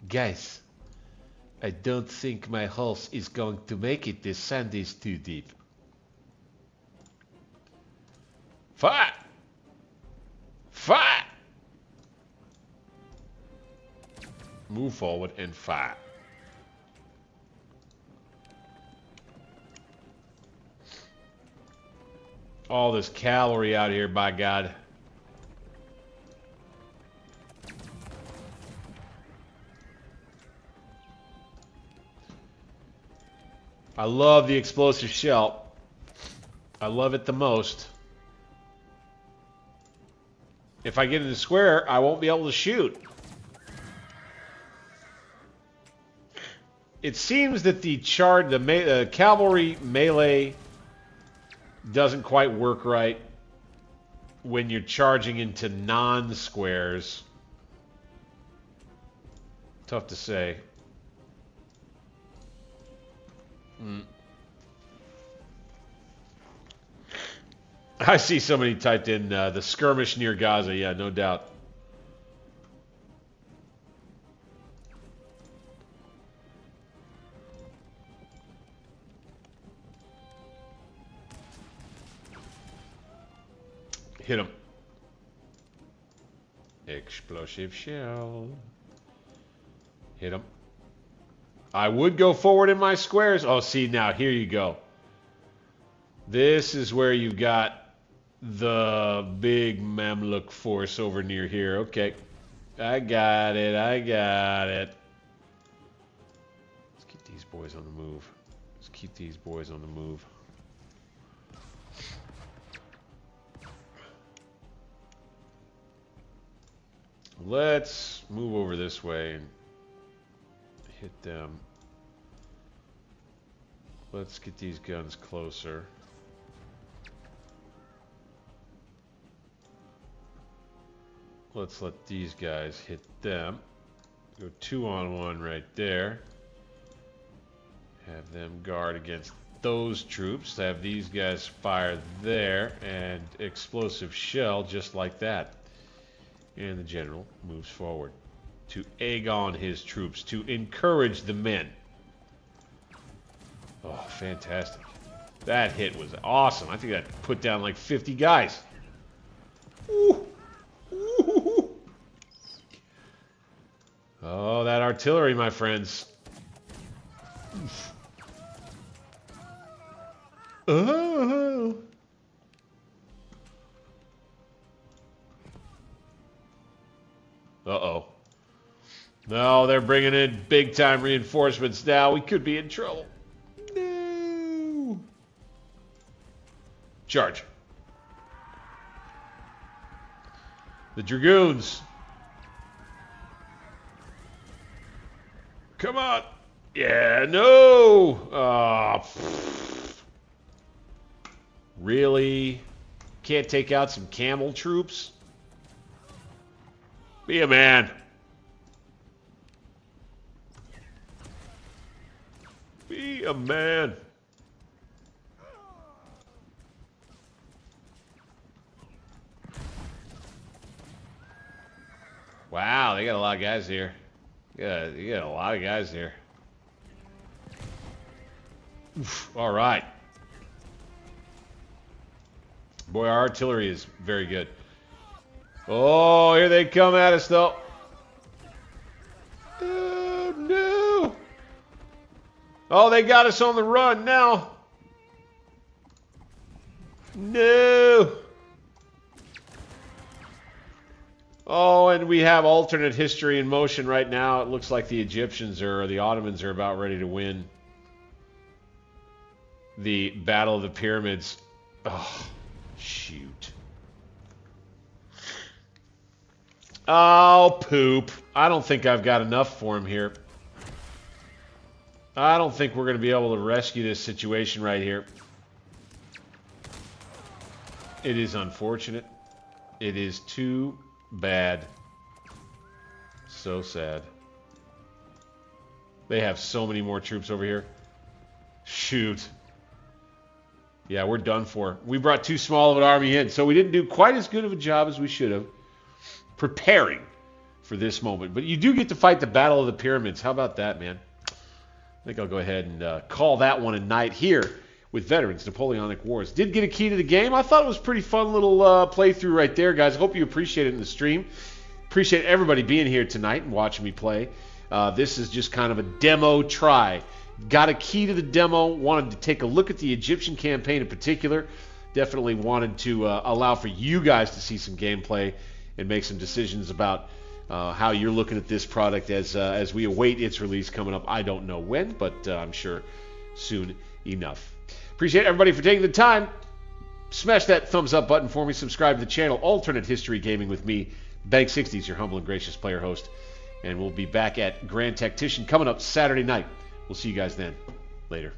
Guys, I don't think my horse is going to make it. The sand is too deep. Fire! Fire! Move forward and fire. All this cavalry out here, by God. I love the explosive shell. I love it the most. If I get in the square, I won't be able to shoot. It seems that the cavalry melee doesn't quite work right when you're charging into non-squares. Tough to say. I see somebody typed in the skirmish near Gaza. Yeah, no doubt. Hit him. Explosive shell. Hit him. I would go forward in my squares. Oh, see, now, here you go. This is where you've got the big Mamluk force over near here. Okay. I got it. I got it. Let's keep these boys on the move. Let's keep these boys on the move. Let's move over this way and hit them. Let's get these guns closer. Let's let these guys hit them. Go 2-on-1 right there. Have them guard against those troops. Have these guys fire there and explosive shell just like that. And the general moves forward to egg on his troops, to encourage the men. Oh, fantastic. That hit was awesome. I think that put down like 50 guys. Ooh. Ooh. Oh, that artillery, my friends. Oh. Uh-oh. No, they're bringing in big-time reinforcements now. We could be in trouble. No. Charge. The Dragoons. Come on. Yeah, no. Really? Can't take out some camel troops? Be a man. Be a man. Wow, they got a lot of guys here. Yeah, you got a lot of guys here. Oof, all right. Boy, our artillery is very good. Oh, here they come at us, though. Oh, no. Oh, they got us on the run now. No. Oh, and we have alternate history in motion right now. It looks like the Egyptians or the Ottomans are about ready to win the Battle of the Pyramids. Oh, shoot. Oh, poop. I don't think I've got enough for him here. I don't think we're going to be able to rescue this situation right here. It is unfortunate. It is too bad. So sad. They have so many more troops over here. Shoot. Yeah, we're done for. We brought too small of an army in, so we didn't do quite as good of a job as we should have preparing for this moment. But you do get to fight the Battle of the Pyramids. How about that, man? I think I'll go ahead and call that one a night here with Veterans Napoleonic Wars. Did get a key to the game. I thought it was a pretty fun little playthrough right there, guys. Hope you appreciate it in the stream. Appreciate everybody being here tonight and watching me play. This is just kind of a demo try. Got a key to the demo. Wanted to take a look at the Egyptian campaign in particular. Definitely wanted to allow for you guys to see some gameplay and make some decisions about how you're looking at this product as we await its release coming up. I don't know when, but I'm sure soon enough. Appreciate everybody for taking the time. Smash that thumbs up button for me. Subscribe to the channel, Alternate History Gaming with me, Bank60s, your humble and gracious player host. And we'll be back at Grand Tactician coming up Saturday night. We'll see you guys then. Later.